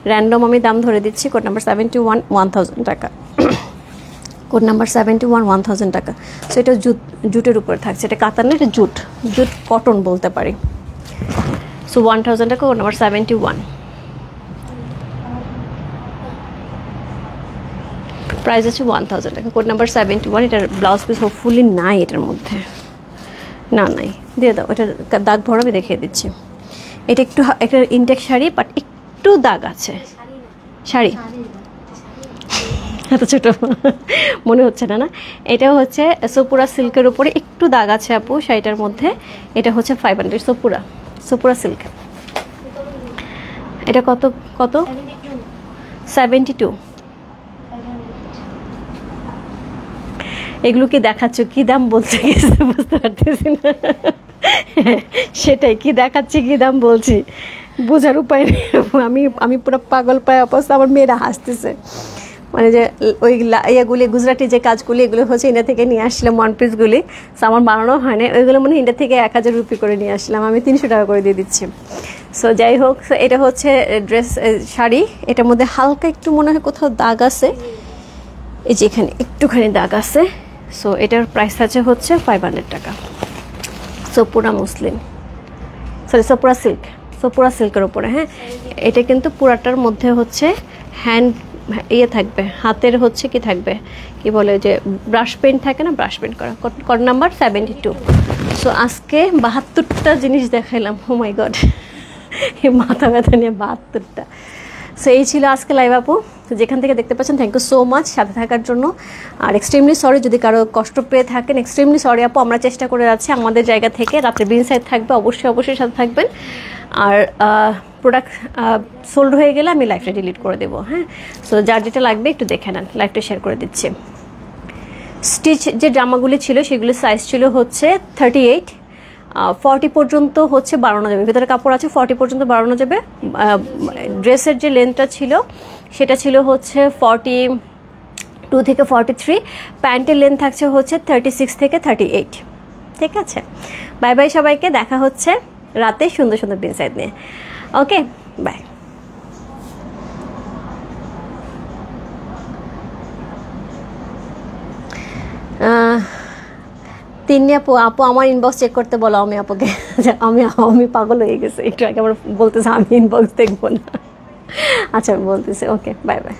র্যান্ডম আমি দাম ধরে দিচ্ছি। কোড নাম্বার 71 1000 টাকা, কোড নাম্বার 71 1000 টাকা। সো এটা জুটের উপরে থাকছে, এটা কাতার না, এটা জুট কটন বলতে পারি। সো 1000 টাকা, কোড নাম্বার 71, প্রাইস আছে 1000 টাকা, কোড নাম্বার 71। এটার ব্লাউজ পিস হোপফুলি নাই এটার মধ্যে, না নাই, দিয়ে দাও। এটার দাগ ভরাবে দেখিয়ে দিচ্ছি। এটা একটু একটা ইনটেক শাড়ি, বাট একটু দাগ আছে। শাড়ি এত ছোট মনে হচ্ছে না, না এটা হচ্ছে সোপুরা সিল্কের উপরে একটু দাগ আছে আপু শাড়িটার মধ্যে। এটা হচ্ছে 500, সোপুরা সিল্ক। এটা কত কত? 72। এগুলো কি দেখাচ্ছ, কি দাম বলছে বুঝতে পারতেছি না। সেটাই, কি দেখাচ্ছি কি দাম বলছি বোঝার উপায় নেই। আমি পুরো পাগল পায় অবস্থা। আমার মেয়েরা হাসতেছে, মানে যে ওই ইয়েগুলি গুজরাটি যে কাজগুলি এগুলো হচ্ছে ইন্ডিয়া থেকে নিয়ে আসছিলাম, 1 পিসগুলি। সো আমার বানানো হয় না ওইগুলো, মানে ইন্ডিয়া থেকে 1000 রুপি করে নিয়ে আসলাম, আমি 300 টাকা করে দিয়ে দিচ্ছি। সো যাই হোক, এটা হচ্ছে ড্রেস শাড়ি, এটার মধ্যে হালকা একটু মনে হয় কোথাও দাগ আছে, এই যে এখানে একটুখানি দাগ আছে। সো এটার প্রাইস আছে হচ্ছে 500 টাকা। সোপুরা মুসলিম, সরি সোপুরা সিল্ক, সোপুরা সিল্কের উপরে। হ্যাঁ এটা কিন্তু পুরাটার মধ্যে হচ্ছে হ্যান্ড ইয়ে থাকবে, হাতের হচ্ছে কি থাকবে, কি বলে যে ব্রাশ পেন্ট থাকে না, ব্রাশ পেন্ট করা। Code number 72। সো আজকে 72টা জিনিস দেখাইলাম। ও মাই গড, এই মাথা ব্যথা নিয়ে 72টা। সো এই ছিল আজকে লাইভ আপু। তো যেখান থেকে দেখতে পাচ্ছেন থ্যাংক ইউ সো মাচ সাথে থাকার জন্য। আর এক্সট্রিমলি সরি যদি কারো কষ্ট পেয়ে থাকেন, এক্সট্রিমলি সরি আপু। আমরা চেষ্টা করে যাচ্ছি আমাদের জায়গা থেকে, রাত্রে বিন সাইড থাকবে, অবশ্যই সাথে থাকবেন। আর প্রোডাক্ট সোল্ড হয়ে গেলে আমি লাইভটা ডিলিট করে দেবো। হ্যাঁ সো যার যেটা লাগবে একটু দেখে নেন, লাইভটা শেয়ার করে দিচ্ছি। স্টিচ যে জামাগুলি ছিল সেগুলি সাইজ ছিল হচ্ছে 38, 40 পর্যন্ত হচ্ছে বাড়ানো যাবে, ভিতরে কাপড় আছে 40 পর্যন্ত বাড়ানো যাবে। ড্রেসের যে লেন্থটা ছিল সেটা ছিল হচ্ছে 42 থেকে 43, প্যান্টের লেন্থ থাকছে হচ্ছে 36 থেকে 38। ঠিক আছে, বাই বাই সবাইকে, দেখা হচ্ছে রাতে সুন্দর সুন্দর ডিজাইন নিয়ে। Okay bye. তিন্নি আপু আমার ইনবক্স চেক করতে বলো আমি আপুকে। আমি পাগল হয়ে গেছে একটু আগে, আমার বলতেছে আমি ইনবক্স দেখবো না। আচ্ছা আমি বলতেছি, ওকে বাই বাই।